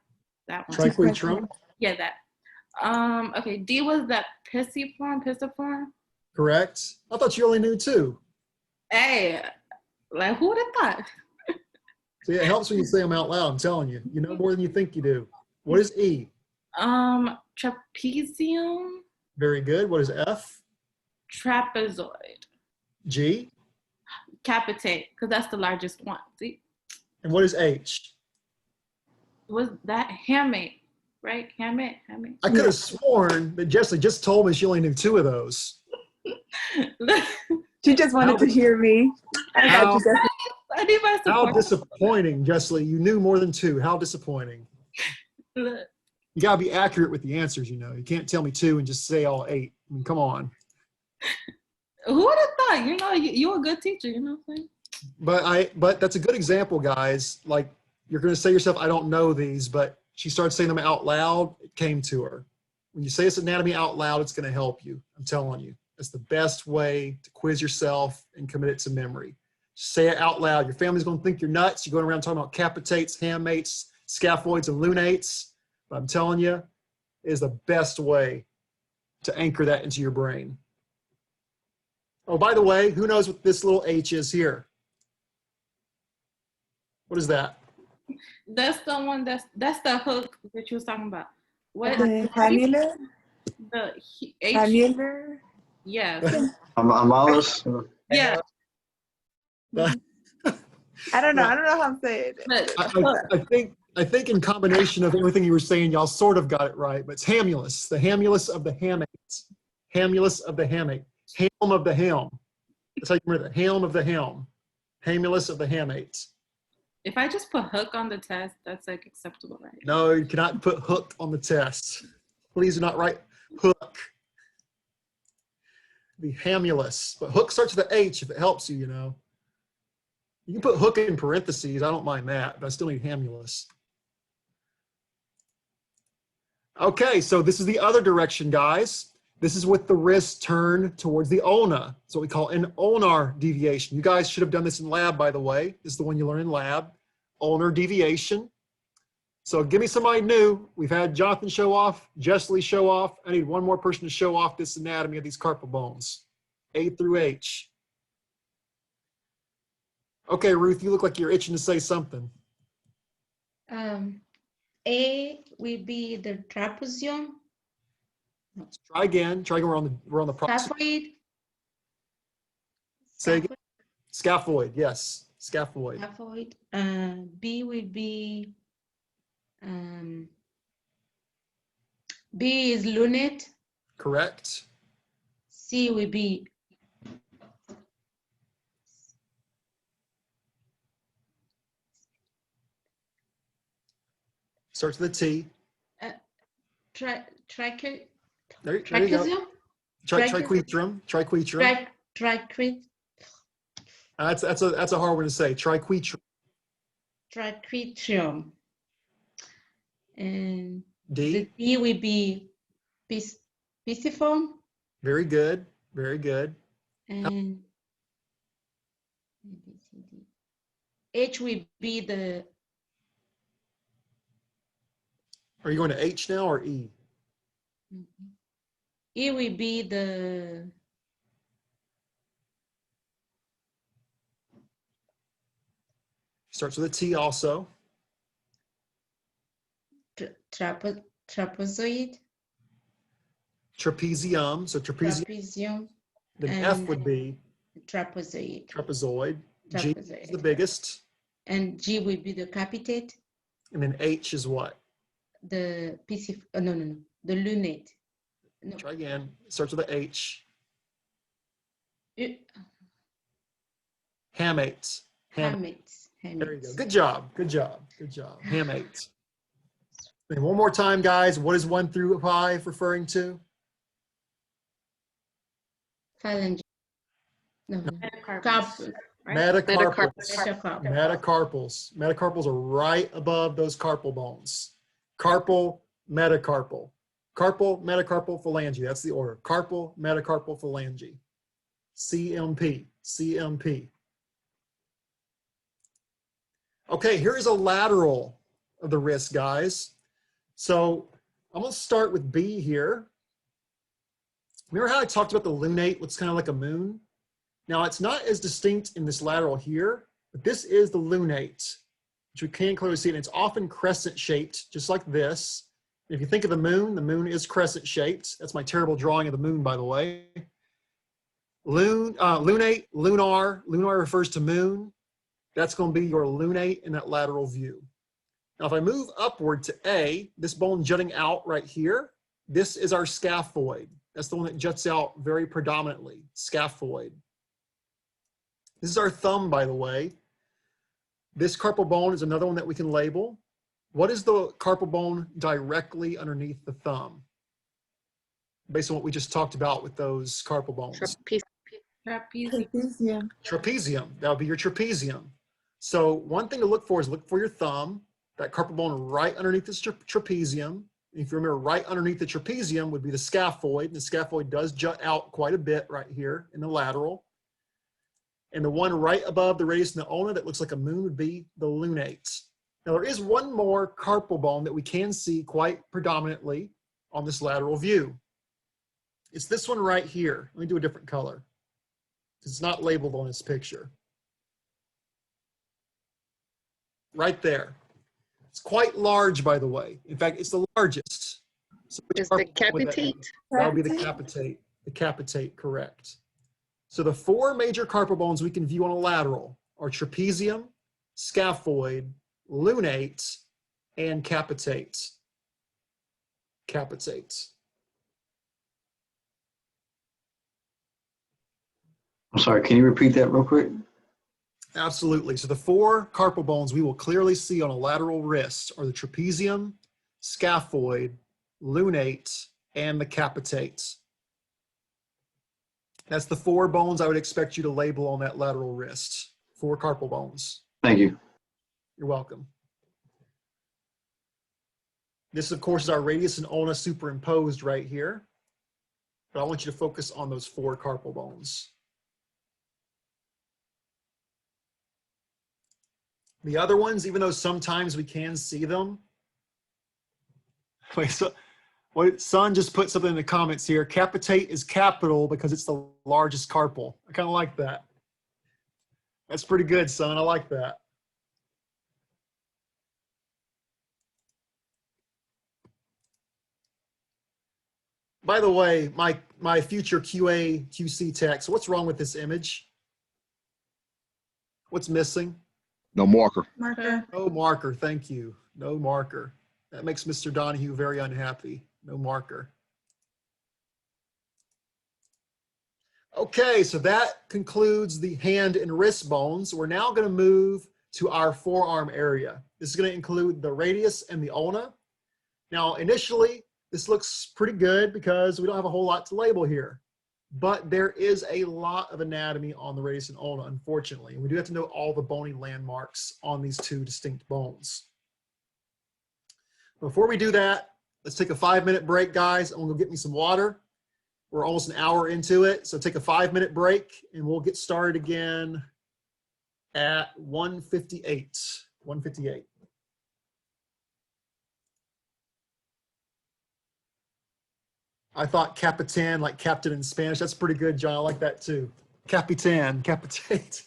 Triquetrum. Yeah, that. Okay, D was that pisiform. Correct. I thought you only knew 2. Hey, like who would have thought? See, it helps when you say them out loud. I'm telling you. You know more than you think you do. What is E? Trapezium. Very good. What is F? Trapezoid. G? Capitate, because that's the largest one. See? And what is H? Was that hamate, right? Hamate. I could have sworn that Jessie just told me she only knew 2 of those. She just wanted to hear me. I got you, Jessie. I need my support. How disappointing, Jessie. You knew more than 2. How disappointing. You got to be accurate with the answers, you know. You can't tell me 2 and just say all 8. I mean, come on. Who would have thought? You know, you're a good teacher, you know what I'm saying? But that's a good example, guys. Like, you're going to say to yourself, I don't know these, but she started saying them out loud. It came to her. When you say this anatomy out loud, it's going to help you. I'm telling you. It's the best way to quiz yourself and commit it to memory. Say it out loud. Your family's going to think you're nuts. You're going around talking about capitates, hammates, scaphoids, and lunates. But I'm telling you, it is the best way to anchor that into your brain. Oh, by the way, who knows what this little H is here? What is that? That's the one that's the hook that you was talking about. What? The cannula? The H. Cannula? Yeah. A mouse. Yeah. I don't know. I don't know how I'm saying it. I think in combination of everything you were saying, y'all sort of got it right. But it's hamulus, the hamulus of the hamate, hamulus of the hamate, helm of the helm. That's how you remember the helm of the helm, hamulus of the hamate. If I just put hook on the test, that's like acceptable, right? No, you cannot put hook on the test. Please do not write hook. The hamulus, but hook starts with the H if it helps you, you know. You can put hook in parentheses. I don't mind that, but I still need hamulus. Okay, so this is the other direction, guys. This is with the wrist turned towards the ulna. It's what we call an ulnar deviation. You guys should have done this in lab, by the way. This is the one you learn in lab, ulnar deviation. So give me somebody new. We've had Jonathan show off, Jessie show off. I need one more person to show off this anatomy of these carpal bones, A through H. Okay, Ruth, you look like you're itching to say something. A will be the trapezium. Let's try again. Try again. We're on the process. Scaphoid. Say again. Scaphoid. Yes, scaphoid. Scaphoid. B will be. B is lunate. Correct. C will be. Starts with a T. There you go. Triquetrum. Triquetrum. That's a hard one to say. Triquetrum. Triquetrum. And D. the D will be pisiform. Very good. Very good. And H will be the. Are you going to H now or E? E will be the. Starts with a T also. Trapezoid. Trapezium. So trapezium. Then F would be trapezoid. Trapezoid. G is the biggest. And G will be the capitate. And then H is what? The the lunate. No. Try again. It starts with a H. Hamates. Hamates. There you go. Good job. Good job. Good job. Hamates. And one more time, guys. What is 1 through 5 referring to? Phalange. No. Metacarpals. Right? Metacarpals. Metacarpals are right above those carpal bones. Carpal, metacarpal. Carpal, metacarpal, phalange. That's the order. Carpal, metacarpal, phalange. CMP. CMP. Okay, here is a lateral of the wrist, guys. So I'm gonna start with B here. Remember how I talked about the lunate, what's kind of like a moon? Now it's not as distinct in this lateral here, but this is the lunate, which we can clearly see, and it's often crescent shaped, just like this. If you think of the moon is crescent shaped. That's my terrible drawing of the moon, by the way. Lunate, lunar refers to moon. That's going to be your lunate in that lateral view. Now, if I move upward to A, this bone jutting out right here, this is our scaphoid. That's the one that juts out very predominantly, scaphoid. This is our thumb, by the way. This carpal bone is another one that we can label. What is the carpal bone directly underneath the thumb? Based on what we just talked about with those carpal bones. Trapezium. Trapezium, that would be your trapezium. So one thing to look for is look for your thumb, that carpal bone right underneath this trapezium. If you remember, right underneath the trapezium would be the scaphoid. And the scaphoid does jut out quite a bit right here in the lateral. And the one right above the radius and the ulna that looks like a moon would be the lunate. Now there is one more carpal bone that we can see quite predominantly on this lateral view. It's this one right here. Let me do a different color. It's not labeled on this picture. Right there. It's quite large, by the way. In fact, it's the largest. So Is the capitate? That would be the capitate. The capitate, correct. So the four major carpal bones we can view on a lateral are trapezium, scaphoid, lunate, and capitate. Capitate. I'm sorry, can you repeat that real quick? Absolutely. So the four carpal bones we will clearly see on a lateral wrist are the trapezium, scaphoid, lunate, and the capitate. That's the four bones I would expect you to label on that lateral wrist. Four carpal bones. Thank you. You're welcome. This, of course, is our radius and ulna superimposed right here. But I want you to focus on those four carpal bones. The other ones, even though sometimes we can see them. Wait, so what Son just put something in the comments here. Capitate is capital because it's the largest carpal. I kind of like that. That's pretty good, Son. I like that. By the way, my future QA, QC tech, so what's wrong with this image? What's missing? No marker. Marker. No marker, thank you. No marker. That makes Mr. Donahue very unhappy. No marker. Okay, so that concludes the hand and wrist bones. We're now going to move to our forearm area. This is going to include the radius and the ulna. Now, initially, this looks pretty good because we don't have a whole lot to label here. But there is a lot of anatomy on the radius and ulna, unfortunately. And we do have to know all the bony landmarks on these two distinct bones. Before we do that, let's take a 5-minute break, guys. I'm gonna go get me some water. We're almost an hour into it, so take a 5-minute break and we'll get started again at 1:58. 1:58. I thought capitan, like captain in Spanish. That's pretty good, John. I like that too. Capitan, capitate.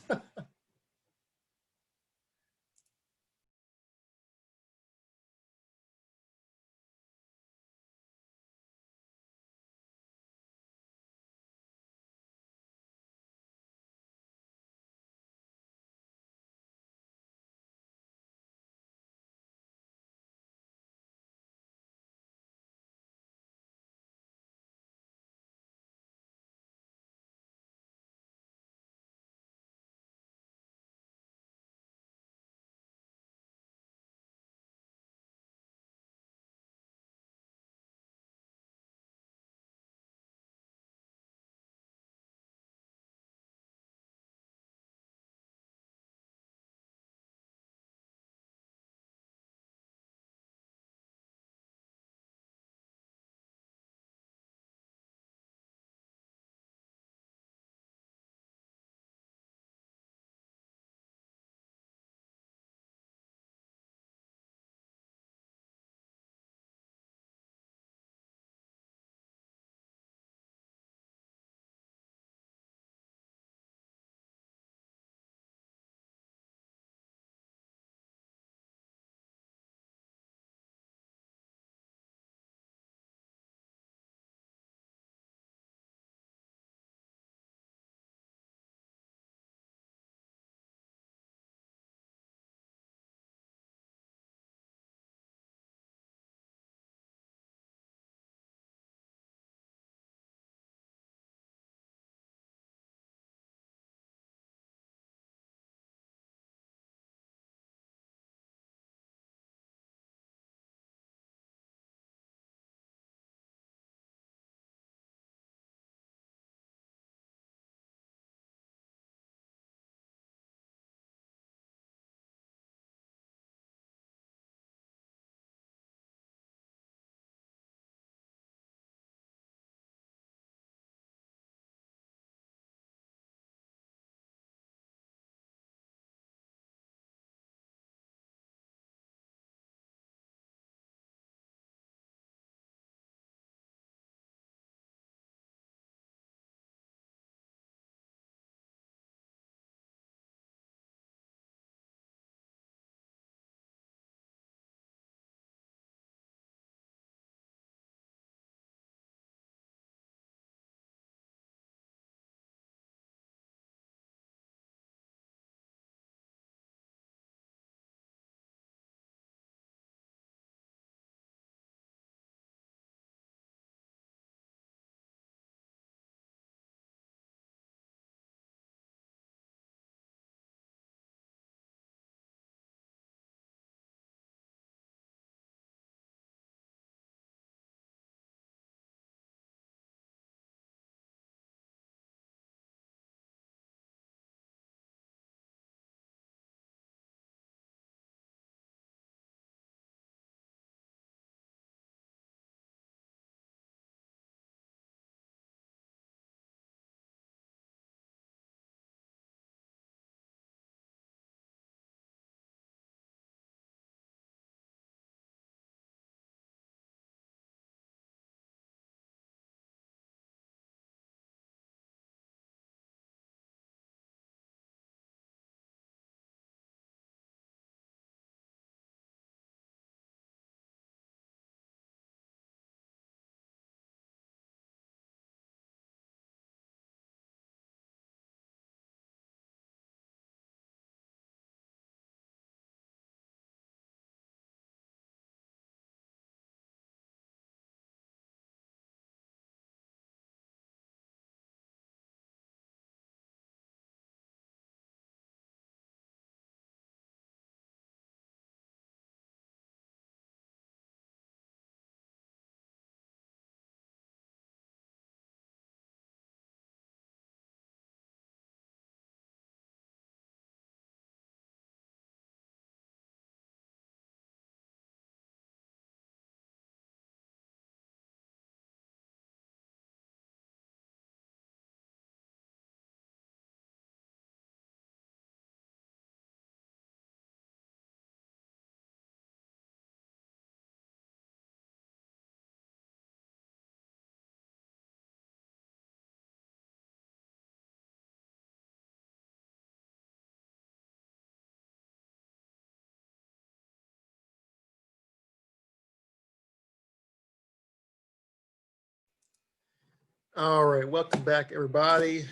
All right, welcome back, everybody.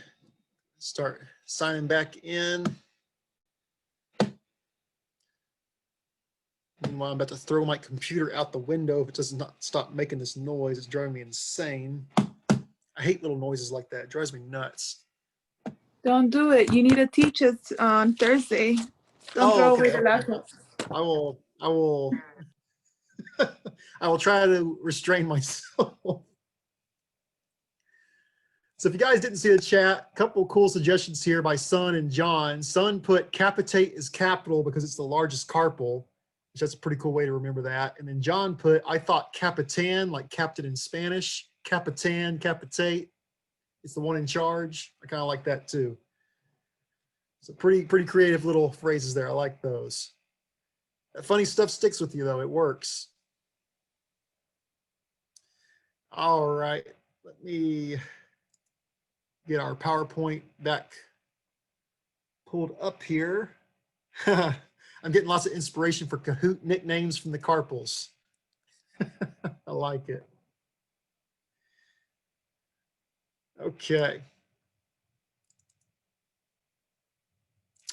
Start signing back in. Meanwhile, I'm about to throw my computer out the window if it does not stop making this noise. It's driving me insane. I hate little noises like that. It drives me nuts. Don't do it. You need to teach us on Thursday. Don't throw away the lesson. I will I will try to restrain myself. So if you guys didn't see the chat, a couple cool suggestions here by Sun and John. Sun put capitate as capital because it's the largest carpal, which that's a pretty cool way to remember that. And then John put, I thought capitan, like captain in Spanish, capitan, capitate. It's the one in charge. I kind of like that too. So pretty creative little phrases there. I like those. That funny stuff sticks with you though. It works. All right. Let me get our PowerPoint back pulled up here. I'm getting lots of inspiration for Kahoot nicknames from the Carpals. I like it. Okay.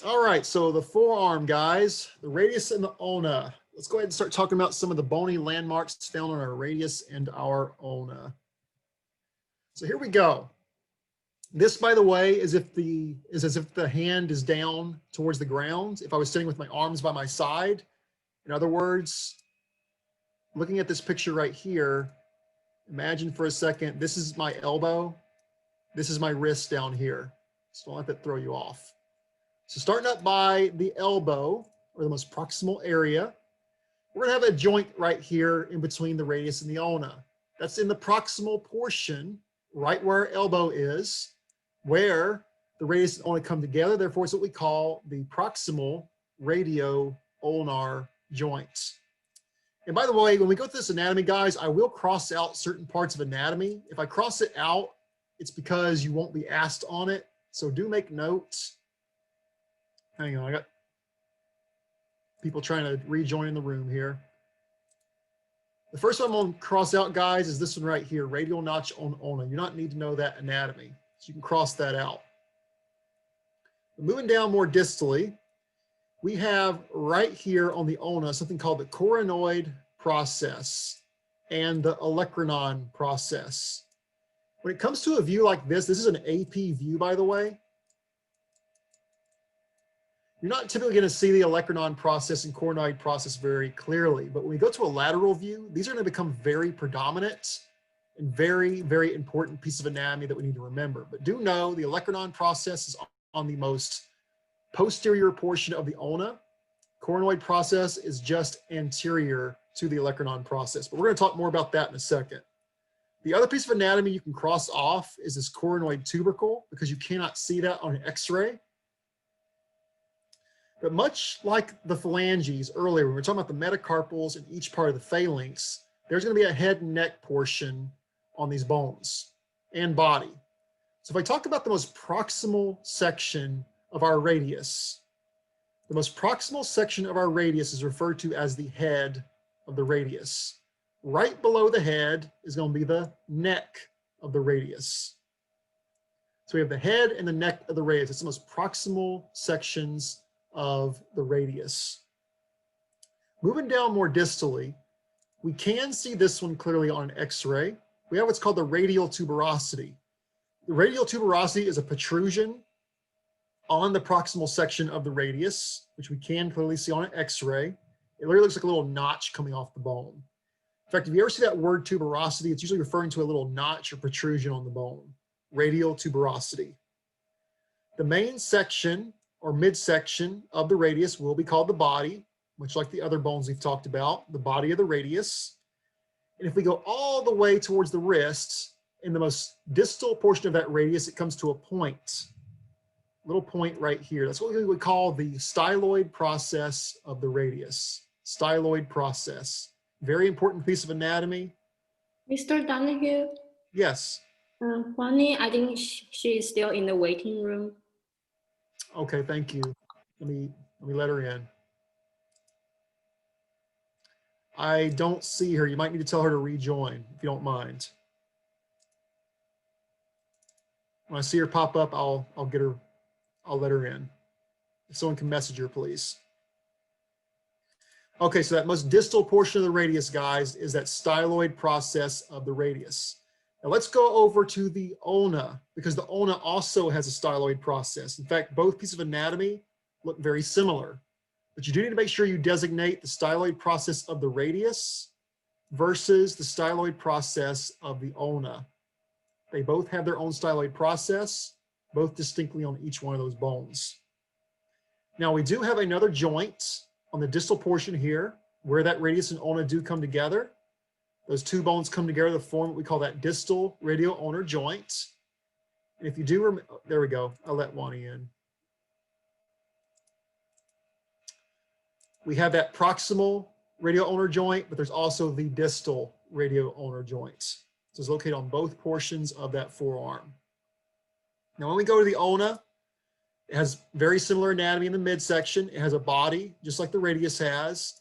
All right, so the forearm, guys, the radius and the ulna. Let's go ahead and start talking about some of the bony landmarks found on our radius and our ulna. So here we go. This, by the way, is as if the hand is down towards the ground. If I was sitting with my arms by my side, in other words, looking at this picture right here, imagine for a second, this is my elbow. This is my wrist down here. So don't let that throw you off. So starting up by the elbow, or the most proximal area, we're gonna have a joint right here in between the radius and the ulna. That's in the proximal portion, right where our elbow is, where the radius and ulna come together. Therefore, it's what we call the proximal radio-ulnar joint. And by the way, when we go through this anatomy, guys, I will cross out certain parts of anatomy. If I cross it out, it's because you won't be asked on it. So do make notes. Hang on, I got people trying to rejoin in the room here. The first one I'm going to cross out, guys, is this one right here, radial notch on ulna. You do not need to know that anatomy, so you can cross that out. Moving down more distally, we have right here on the ulna something called the coronoid process and the olecranon process. When it comes to a view like this is an AP view, by the way. You're not typically going to see the olecranon process and coronoid process very clearly, but when we go to a lateral view, these are going to become very predominant and very, very important piece of anatomy that we need to remember. But do know the olecranon process is on the most posterior portion of the ulna. Coronoid process is just anterior to the olecranon process, but we're going to talk more about that in a second. The other piece of anatomy you can cross off is this coronoid tubercle, because you cannot see that on an x-ray. But much like the phalanges earlier, when we were talking about the metacarpals and each part of the phalanx, there's going to be a head and neck portion on these bones and body. So if I talk about the most proximal section of our radius, the most proximal section of our radius is referred to as the head of the radius. Right below the head is going to be the neck of the radius. So we have the head and the neck of the radius. It's the most proximal sections of the radius. Moving down more distally, we can see this one clearly on an x-ray. We have what's called the radial tuberosity. The radial tuberosity is a protrusion on the proximal section of the radius, which we can clearly see on an x-ray. It literally looks like a little notch coming off the bone. In fact, if you ever see that word tuberosity, it's usually referring to a little notch or protrusion on the bone. Radial tuberosity. The main section or midsection of the radius will be called the body, much like the other bones we've talked about, the body of the radius. And if we go all the way towards the wrist, in the most distal portion of that radius, it comes to a point, little point right here. That's what we would call the styloid process of the radius. Styloid process. Very important piece of anatomy. Mr. Donahue? Yes. Funny, I think she is still in the waiting room. Okay, thank you. Let me let her in. I don't see her. You might need to tell her to rejoin if you don't mind. When I see her pop up, I'll let her in. If someone can message her, please. Okay, so that most distal portion of the radius, guys, is that styloid process of the radius. Now let's go over to the ulna, because the ulna also has a styloid process. In fact, both pieces of anatomy look very similar, but you do need to make sure you designate the styloid process of the radius versus the styloid process of the ulna. They both have their own styloid process, both distinctly on each one of those bones. Now we do have another joint on the distal portion here where that radius and ulna do come together. Those two bones come together to form what we call that distal radio-ulnar joint. And if you do remember, there we go, I'll let Wani in. We have that proximal radio-ulnar joint, but there's also the distal radio-ulnar joint. So it's located on both portions of that forearm. Now when we go to the ulna, it has very similar anatomy in the midsection. It has a body, just like the radius has.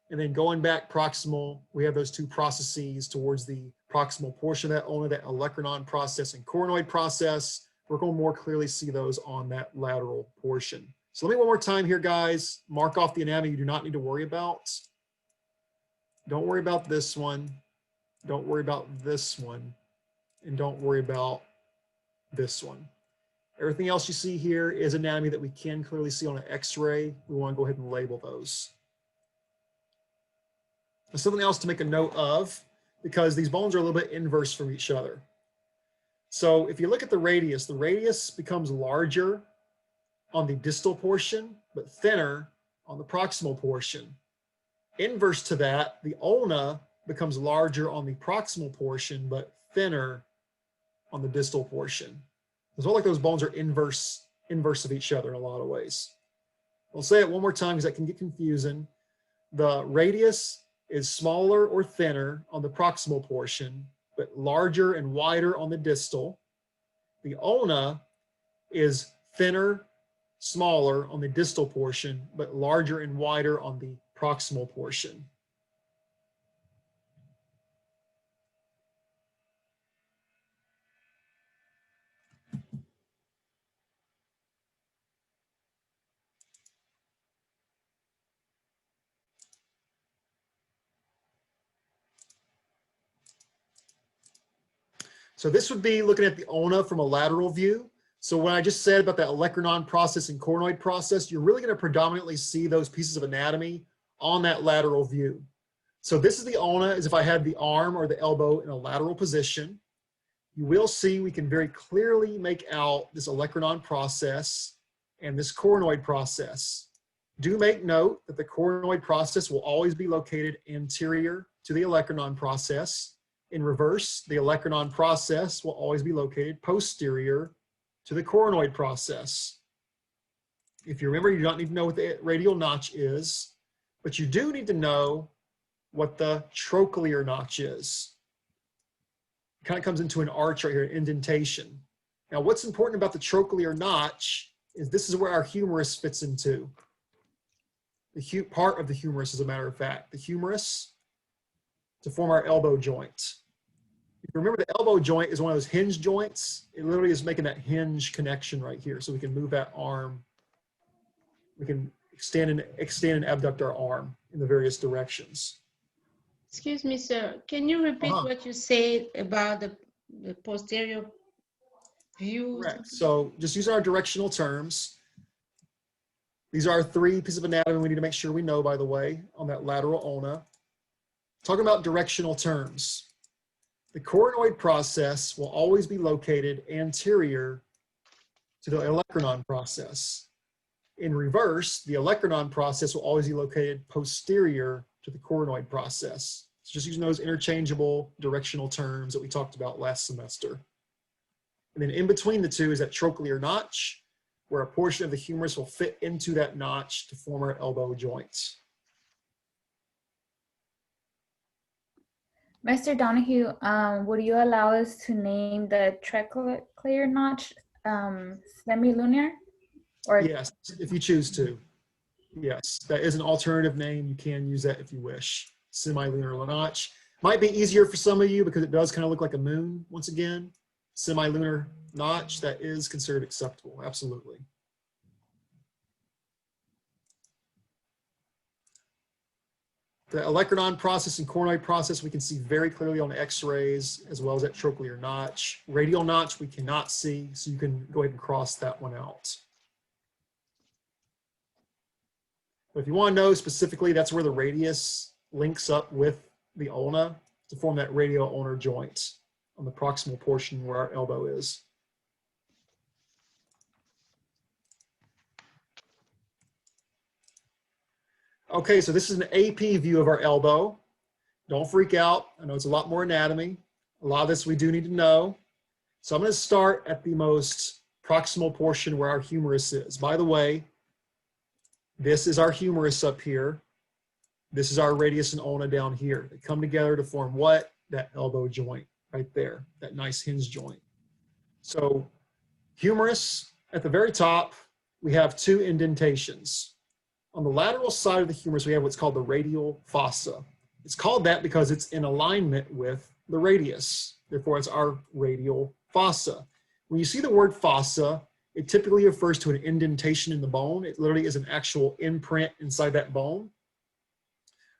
And then going back proximal, we have those two processes towards the proximal portion of that ulna, that olecranon process and coronoid process. We're going to more clearly see those on that lateral portion. So let me one more time here, guys. Mark off the anatomy you do not need to worry about. Don't worry about this one. Don't worry about this one. And don't worry about this one. Everything else you see here is anatomy that we can clearly see on an X-ray. We want to go ahead and label those. There's something else to make a note of, because these bones are a little bit inverse from each other. So if you look at the radius becomes larger on the distal portion, but thinner on the proximal portion. Inverse to that, the ulna becomes larger on the proximal portion, but thinner on the distal portion. It's not like those bones are inverse of each other in a lot of ways. I'll say it one more time because that can get confusing. The radius is smaller or thinner on the proximal portion, but larger and wider on the distal. The ulna is thinner, smaller on the distal portion, but larger and wider on the proximal portion. So this would be looking at the ulna from a lateral view. So what I just said about that olecranon process and coronoid process, you're really going to predominantly see those pieces of anatomy on that lateral view. So this is the ulna as if I had the arm or the elbow in a lateral position. You will see we can very clearly make out this olecranon process and this coronoid process. Do make note that the coronoid process will always be located anterior to the olecranon process. In reverse, the olecranon process will always be located posterior to the coronoid process. If you remember, you don't need to know what the radial notch is, but you do need to know what the trochlear notch is. It kind of comes into an arch right here, an indentation. Now, what's important about the trochlear notch is this is where our humerus fits into. The part of the humerus, as a matter of fact, the humerus to form our elbow joint. If you remember, the elbow joint is one of those hinge joints. It literally is making that hinge connection right here. So we can move that arm. We can extend and abduct our arm in the various directions. Excuse me, sir. Can you repeat what you said about the posterior view? Correct. So just using our directional terms. These are our three pieces of anatomy we need to make sure we know, by the way, on that lateral ulna. Talking about directional terms. The coronoid process will always be located anterior to the olecranon process. In reverse, the olecranon process will always be located posterior to the coronoid process. So just using those interchangeable directional terms that we talked about last semester. And then in between the two is that trochlear notch, where a portion of the humerus will fit into that notch to form our elbow joints. Mr. Donahue, would you allow us to name the trochlear notch semilunar? Or yes, if you choose to. Yes, that is an alternative name. You can use that if you wish. Semilunar notch. Might be easier for some of you because it does kind of look like a moon once again. semilunar notch, that is considered acceptable, absolutely. The olecranon process and coronoid process we can see very clearly on the x-rays, as well as that trochlear notch. Radial notch we cannot see, so you can go ahead and cross that one out. But if you want to know specifically, that's where the radius links up with the ulna to form that radio-ulnar joint on the proximal portion where our elbow is. Okay, so this is an AP view of our elbow. Don't freak out. I know it's a lot more anatomy. A lot of this we do need to know. So I'm going to start at the most proximal portion where our humerus is. By the way, this is our humerus up here. This is our radius and ulna down here. They come together to form what? That elbow joint right there, that nice hinge joint. So humerus, at the very top, we have two indentations. On the lateral side of the humerus, we have what's called the radial fossa. It's called that because it's in alignment with the radius. Therefore, it's our radial fossa. When you see the word fossa, it typically refers to an indentation in the bone. It literally is an actual imprint inside that bone.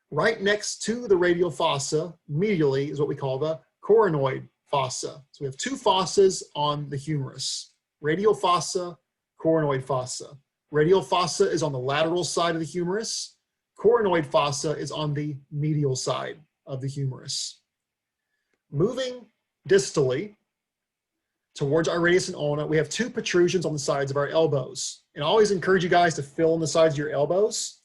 Right next to the radial fossa, medially, is what we call the coronoid fossa. So we have two fossas on the humerus: radial fossa, coronoid fossa. Radial fossa is on the lateral side of the humerus. Coronoid fossa is on the medial side of the humerus. Moving distally towards our radius and ulna, we have two protrusions on the sides of our elbows. And I always encourage you guys to fill in the sides of your elbows.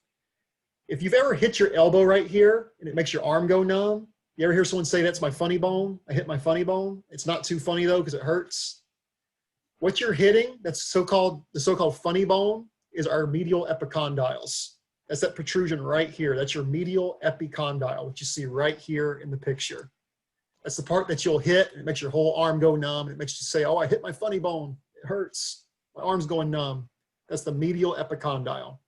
If you've ever hit your elbow right here and it makes your arm go numb, you ever hear someone say, "That's my funny bone, I hit my funny bone"? It's not too funny though, because it hurts. What you're hitting, that's the so-called funny bone, is our medial epicondyles. That's that protrusion right here. That's your medial epicondyle, which you see right here in the picture. That's the part that you'll hit, and it makes your whole arm go numb. It makes you say, "Oh, I hit my funny bone. It hurts. My arm's going numb." That's the medial epicondyle.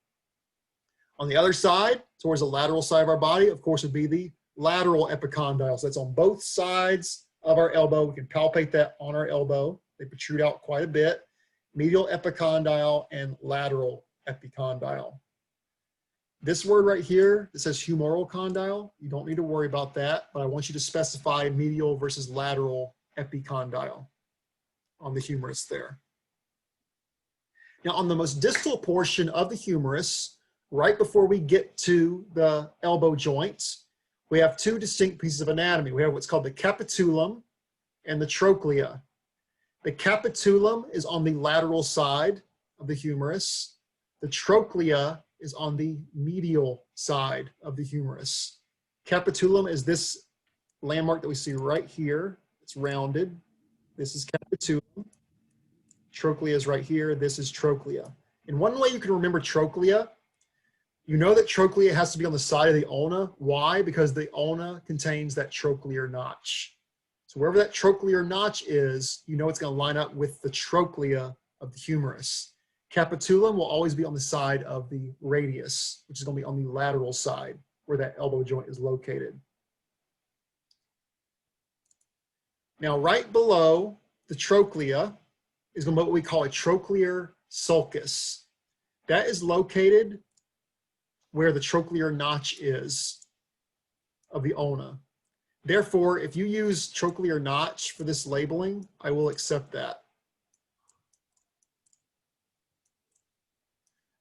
On the other side, towards the lateral side of our body, of course, would be the lateral epicondyles. That's on both sides of our elbow. We can palpate that on our elbow. They protrude out quite a bit. Medial epicondyle and lateral epicondyle. This word right here, it says humeral condyle. You don't need to worry about that, but I want you to specify medial versus lateral epicondyle on the humerus there. Now, on the most distal portion of the humerus, right before we get to the elbow joint, we have two distinct pieces of anatomy. We have what's called the capitulum and the trochlea. The capitulum is on the lateral side of the humerus. The trochlea is on the medial side of the humerus. Capitulum is this landmark that we see right here. It's rounded. This is capitulum. Trochlea is right here. This is trochlea. And one way you can remember trochlea, you know that trochlea has to be on the side of the ulna. Why? Because the ulna contains that trochlear notch. So wherever that trochlear notch is, you know it's going to line up with the trochlea of the humerus. Capitulum will always be on the side of the radius, which is going to be on the lateral side where that elbow joint is located. Now, right below the trochlea is going to be what we call a trochlear sulcus. That is located where the trochlear notch is of the ulna. Therefore, if you use trochlear notch for this labeling, I will accept that.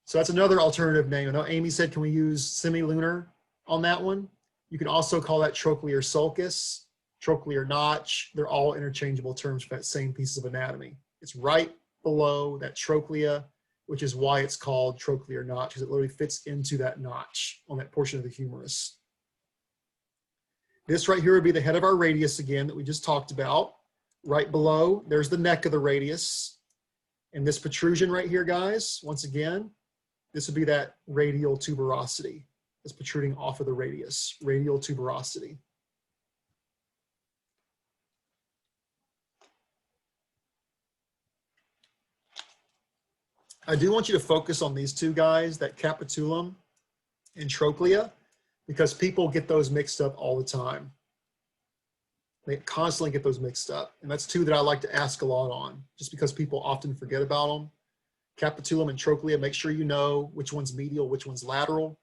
So that's another alternative name. I know Amy said, can we use semilunar on that one? You can also call that trochlear sulcus, trochlear notch. They're all interchangeable terms for that same piece of anatomy. It's right below that trochlea, which is why it's called trochlear notch, because it literally fits into that notch on that portion of the humerus. This right here would be the head of our radius again that we just talked about. Right below, there's the neck of the radius. And this protrusion right here, guys, once again, this would be that radial tuberosity that's protruding off of the radius, radial tuberosity. I do want you to focus on these two guys, that capitulum and trochlea, because people get those mixed up all the time. They constantly get those mixed up. And that's two that I like to ask a lot on, just because people often forget about them. Capitulum and trochlea, make sure you know which one's medial, which one's lateral,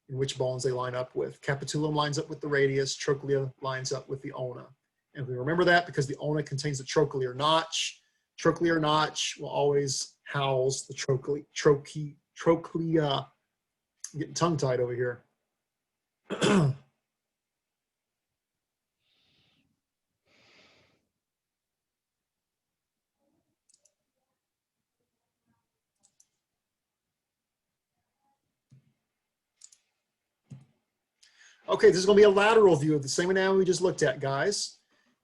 and which bones they line up with. Capitulum lines up with the radius, trochlea lines up with the ulna. And we remember that because the ulna contains the trochlear notch. Trochlear notch will always house the trochlea. I'm getting tongue-tied over here. Okay, this is going to be a lateral view of the same anatomy we just looked at, guys.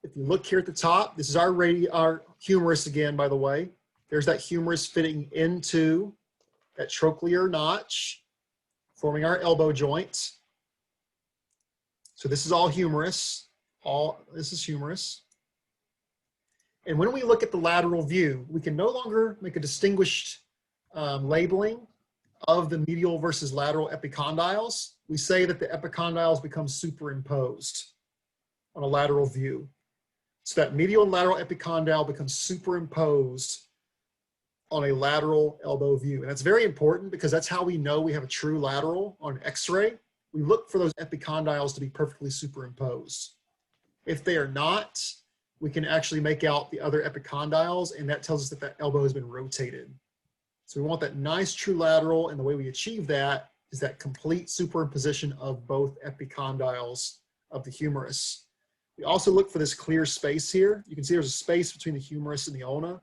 If you look here at the top, this is our humerus again, by the way. There's that humerus fitting into that trochlear notch, forming our elbow joint. So this is all humerus. This is humerus. And when we look at the lateral view, we can no longer make a distinguished labeling of the medial versus lateral epicondyles. We say that the epicondyles become superimposed on a lateral view. So that medial and lateral epicondyle becomes superimposed on a lateral elbow view. And that's very important because that's how we know we have a true lateral on X-ray. We look for those epicondyles to be perfectly superimposed. If they are not, we can actually make out the other epicondyles, and that tells us that that elbow has been rotated. So we want that nice true lateral, and the way we achieve that is that complete superimposition of both epicondyles of the humerus. We also look for this clear space here. You can see there's a space between the humerus and the ulna.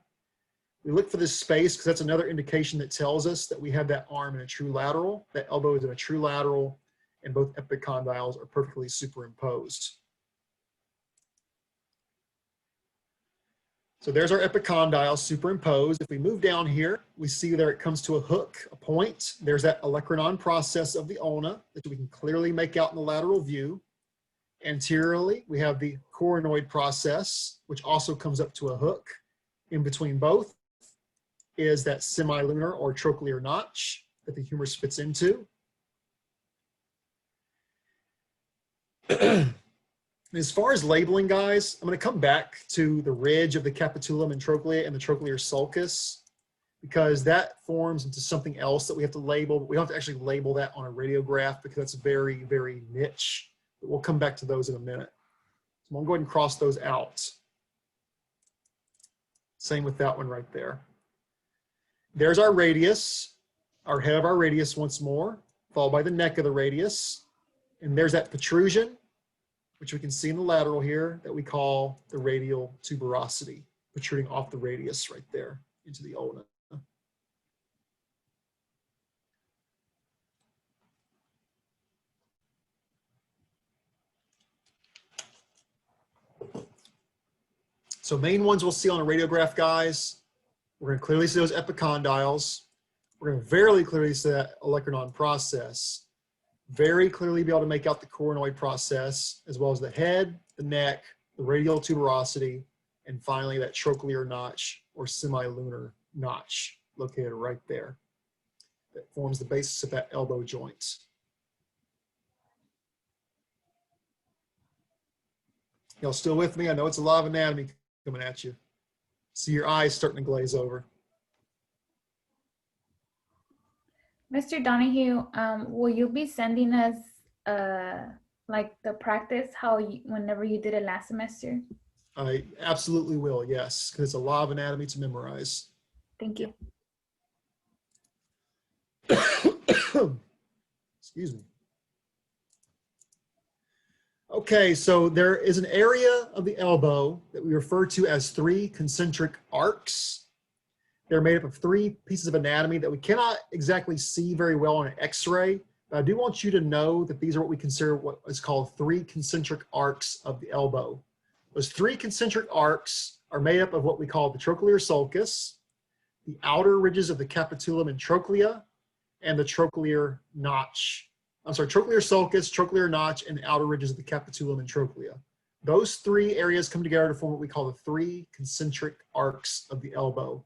We look for this space because that's another indication that tells us that we have that arm in a true lateral, that elbow is in a true lateral, and both epicondyles are perfectly superimposed. So there's our epicondyle superimposed. If we move down here, we see there it comes to a hook, a point. There's that olecranon process of the ulna that we can clearly make out in the lateral view. Anteriorly, we have the coronoid process, which also comes up to a hook. In between both is that semilunar or trochlear notch that the humerus fits into. As far as labeling, guys, I'm going to come back to the ridge of the capitulum and trochlea and the trochlear sulcus, because that forms into something else that we have to label, but we don't have to actually label that on a radiograph because that's very, very niche. But we'll come back to those in a minute. So I'm going to go ahead and cross those out. Same with that one right there. There's our radius, our head of our radius once more, followed by the neck of the radius. And there's that protrusion, which we can see in the lateral here, that we call the radial tuberosity, protruding off the radius right there into the ulna. So main ones we'll see on a radiograph, guys. We're going to clearly see those epicondyles. We're going to very clearly see that olecranon process. Very clearly be able to make out the coronoid process, as well as the head, the neck, the radial tuberosity, and finally that trochlear notch or semilunar notch located right there. That forms the basis of that elbow joint. Y'all still with me? I know it's a lot of anatomy coming at you. See your eyes starting to glaze over. Mr. Donahue, will you be sending us like the practice whenever you did it last semester? I absolutely will, yes, because it's a lot of anatomy to memorize. Thank you. Excuse me. Okay, so there is an area of the elbow that we refer to as 3 concentric arcs. They're made up of 3 pieces of anatomy that we cannot exactly see very well on an X-ray, but I do want you to know that these are what we consider what is called 3 concentric arcs of the elbow. Those 3 concentric arcs are made up of what we call the trochlear sulcus, the outer ridges of the capitulum and trochlea, and the trochlear notch. I'm sorry, trochlear sulcus, trochlear notch, and the outer ridges of the capitulum and trochlea. Those 3 areas come together to form what we call the 3 concentric arcs of the elbow.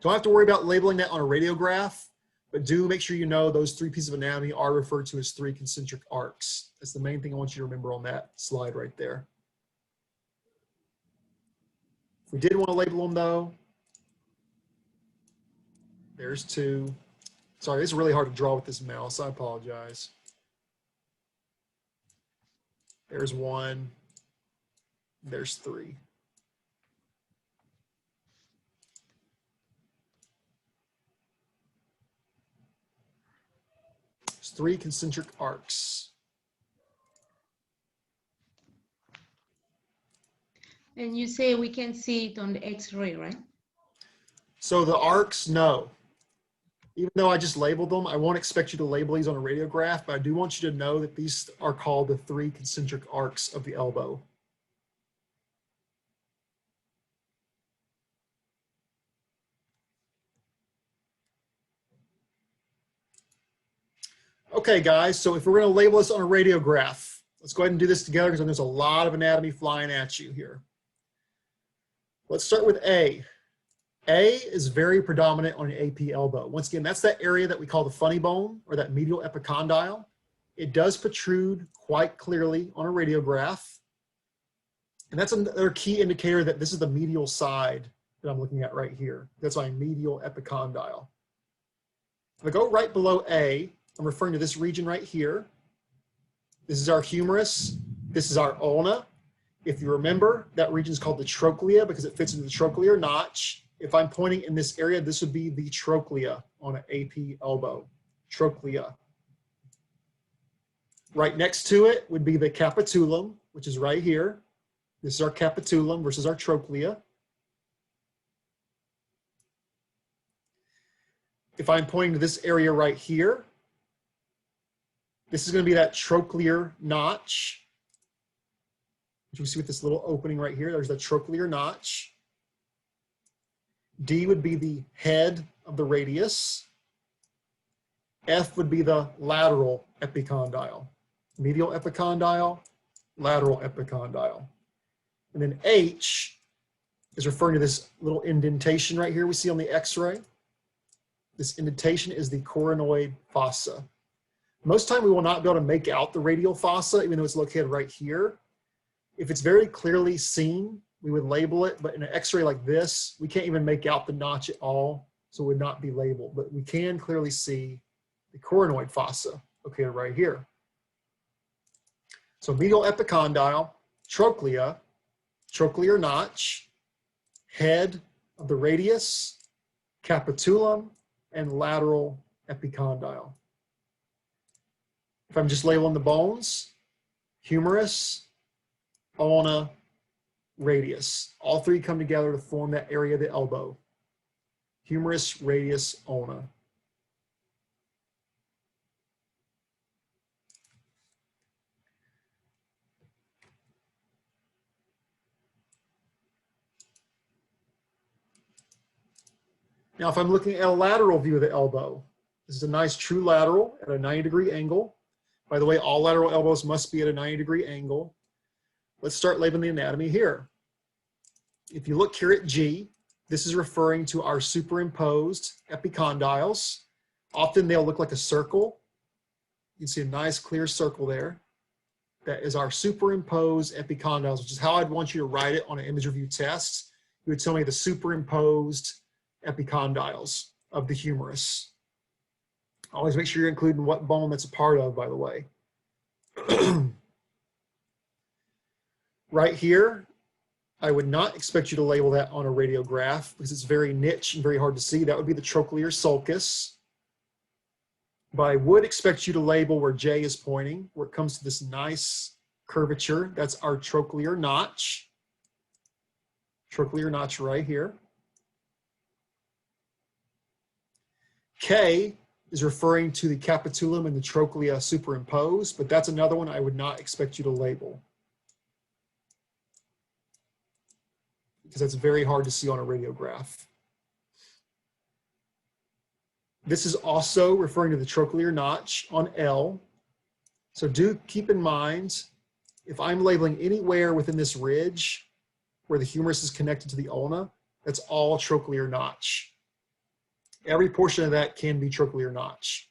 Don't have to worry about labeling that on a radiograph, but do make sure you know those 3 pieces of anatomy are referred to as 3 concentric arcs. That's the main thing I want you to remember on that slide right there. We did want to label them though. There's 2. Sorry, it's really hard to draw with this mouse. I apologize. There's 1. There's 3. There's 3 concentric arcs. And you say we can see it on the X-ray, right? So the arcs, no. Even though I just labeled them, I won't expect you to label these on a radiograph, but I do want you to know that these are called the 3 concentric arcs of the elbow. Okay, guys, so if we're going to label this on a radiograph, let's go ahead and do this together because there's a lot of anatomy flying at you here. Let's start with A. A is very predominant on the AP elbow. Once again, that's that area that we call the funny bone or that medial epicondyle. It does protrude quite clearly on a radiograph. And that's another key indicator that this is the medial side that I'm looking at right here. That's my medial epicondyle. If I go right below A, I'm referring to this region right here. This is our humerus. This is our ulna. If you remember, that region is called the trochlea because it fits into the trochlear notch. If I'm pointing in this area, this would be the trochlea on an AP elbow. Trochlea. Right next to it would be the capitulum, which is right here. This is our capitulum versus our trochlea. If I'm pointing to this area right here, this is going to be that trochlear notch. You see with this little opening right here, there's the trochlear notch. D would be the head of the radius. F would be the lateral epicondyle. Medial epicondyle, lateral epicondyle. And then H is referring to this little indentation right here we see on the X-ray. This indentation is the coronoid fossa. Most time we will not be able to make out the radial fossa, even though it's located right here. If it's very clearly seen, we would label it, but in an X-ray like this, we can't even make out the notch at all, so it would not be labeled. But we can clearly see the coronoid fossa located right here. So medial epicondyle, trochlea, trochlear notch, head of the radius, capitulum, and lateral epicondyle. If I'm just labeling the bones, humerus, ulna, radius. All 3 come together to form that area of the elbow. Humerus, radius, ulna. Now, if I'm looking at a lateral view of the elbow, this is a nice true lateral at a 90-degree angle. By the way, all lateral elbows must be at a 90-degree angle. Let's start labeling the anatomy here. If you look here at G, this is referring to our superimposed epicondyles. Often they'll look like a circle. You can see a nice clear circle there. That is our superimposed epicondyles, which is how I'd want you to write it on an image review test. You would tell me the superimposed epicondyles of the humerus. Always make sure you're including what bone that's a part of, by the way. Right here, I would not expect you to label that on a radiograph because it's very niche and very hard to see. That would be the trochlear sulcus. But I would expect you to label where J is pointing, where it comes to this nice curvature. That's our trochlear notch. Trochlear notch right here. K is referring to the capitulum and the trochlea superimposed, but that's another one I would not expect you to label, because that's very hard to see on a radiograph. This is also referring to the trochlear notch on L. So do keep in mind, if I'm labeling anywhere within this ridge where the humerus is connected to the ulna, that's all trochlear notch. Every portion of that can be trochlear notch.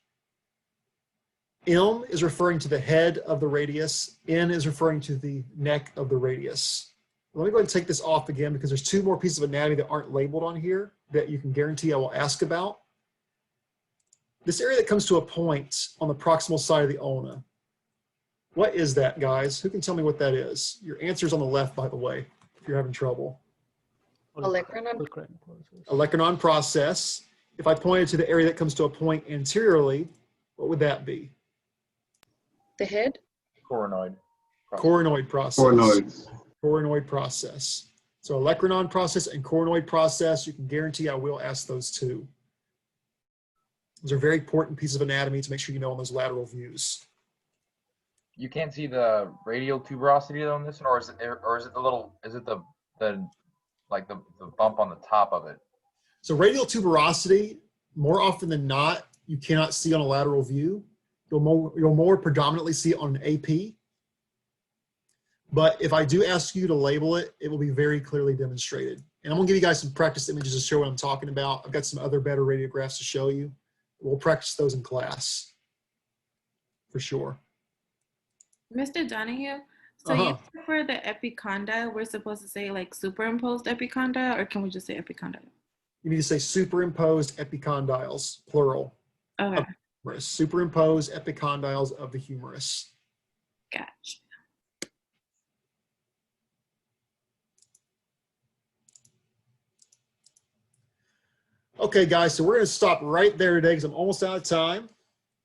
M is referring to the head of the radius. N is referring to the neck of the radius. Let me go ahead and take this off again because there's two more pieces of anatomy that aren't labeled on here that you can guarantee I will ask about. This area that comes to a point on the proximal side of the ulna. What is that, guys? Who can tell me what that is? Your answer's on the left, by the way, if you're having trouble. Olecranon process. If I pointed to the area that comes to a point anteriorly, what would that be? The head? Coronoid. Coronoid process. Coronoid. Coronoid process. So olecranon process and coronoid process, you can guarantee I will ask those two. Those are very important pieces of anatomy to make sure you know on those lateral views. You can't see the radial tuberosity on this one, or is it the little, is it the like the bump on the top of it? So radial tuberosity, more often than not, you cannot see on a lateral view. You'll more predominantly see it on an AP. But if I do ask you to label it, it will be very clearly demonstrated. And I'm gonna give you guys some practice images to show what I'm talking about. I've got some other better radiographs to show you. We'll practice those in class, for sure. Mr. Donahue, so you prefer the epicondyle? We're supposed to say like superimposed epicondyle, or can we just say epicondyle? You need to say superimposed epicondyles, plural. Okay. Superimposed epicondyles of the humerus. Gotcha. Okay, guys, so we're going to stop right there today because I'm almost out of time.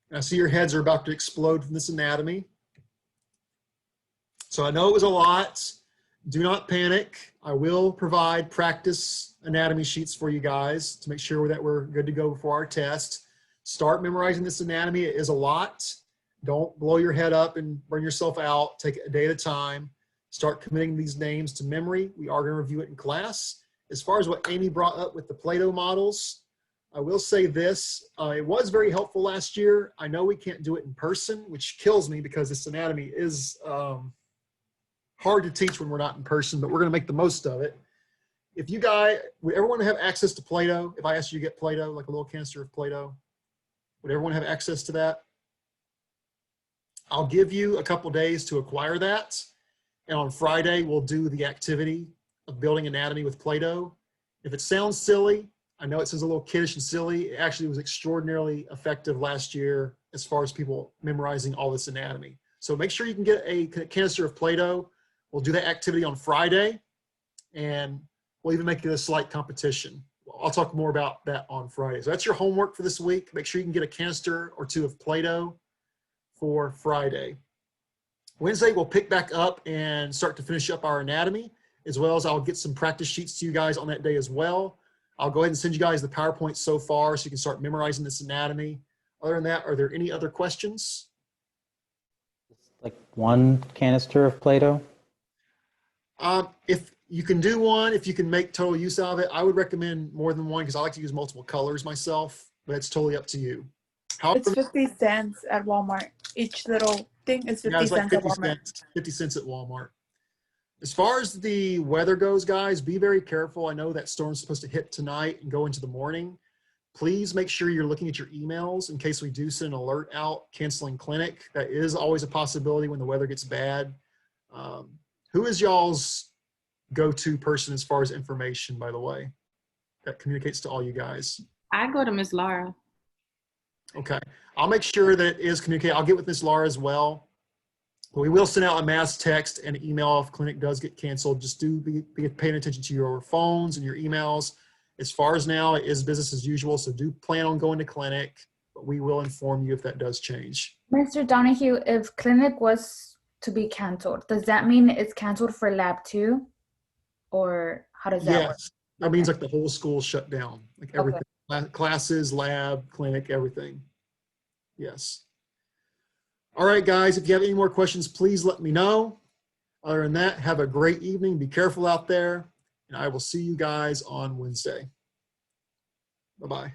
And I see your heads are about to explode from this anatomy. So I know it was a lot. Do not panic. I will provide practice anatomy sheets for you guys to make sure that we're good to go before our test. Start memorizing this anatomy. It is a lot. Don't blow your head up and burn yourself out. Take it a day at a time. Start committing these names to memory. We are going to review it in class. As far as what Amy brought up with the Play-Doh models, I will say this. It was very helpful last year. I know we can't do it in person, which kills me because this anatomy is hard to teach when we're not in person, but we're going to make the most of it. If you guys, would everyone have access to Play-Doh? If I asked you to get Play-Doh, like a little canister of Play-Doh, would everyone have access to that? I'll give you a couple days to acquire that. And on Friday, we'll do the activity of building anatomy with Play-Doh. If it sounds silly, I know it sounds a little kiddish and silly. It actually was extraordinarily effective last year as far as people memorizing all this anatomy. So make sure you can get a canister of Play-Doh. We'll do that activity on Friday, and we'll even make it a slight competition. I'll talk more about that on Friday. So that's your homework for this week. Make sure you can get a canister or two of Play-Doh for Friday. Wednesday, we'll pick back up and start to finish up our anatomy, as well as I'll get some practice sheets to you guys on that day as well. I'll go ahead and send you guys the PowerPoint so far so you can start memorizing this anatomy. Other than that, are there any other questions? Like one canister of Play-Doh? If you can do one, if you can make total use of it, I would recommend more than one because I like to use multiple colors myself, but it's totally up to you. It's 50 cents at Walmart. Each little thing is 50 cents at Walmart. 50 cents at Walmart. As far as the weather goes, guys, be very careful. I know that storm's supposed to hit tonight and go into the morning. Please make sure you're looking at your emails in case we do send an alert out canceling clinic. That is always a possibility when the weather gets bad. Who is y'all's go-to person as far as information, by the way, that communicates to all you guys? I go to Miss Laura. Okay, I'll make sure that it is communicated. I'll get with Miss Laura as well. But we will send out a mass text and email if clinic does get canceled. Just do be paying attention to your phones and your emails. As far as now, it is business as usual, so do plan on going to clinic, but we will inform you if that does change. Mr. Donahue, if clinic was to be canceled, does that mean it's canceled for lab 2? Or how does that work? Yes, that means like the whole school shut down, like everything, classes, lab, clinic, everything. Yes. All right, guys, if you have any more questions, please let me know. Other than that, have a great evening. Be careful out there, and I will see you guys on Wednesday. Bye-bye.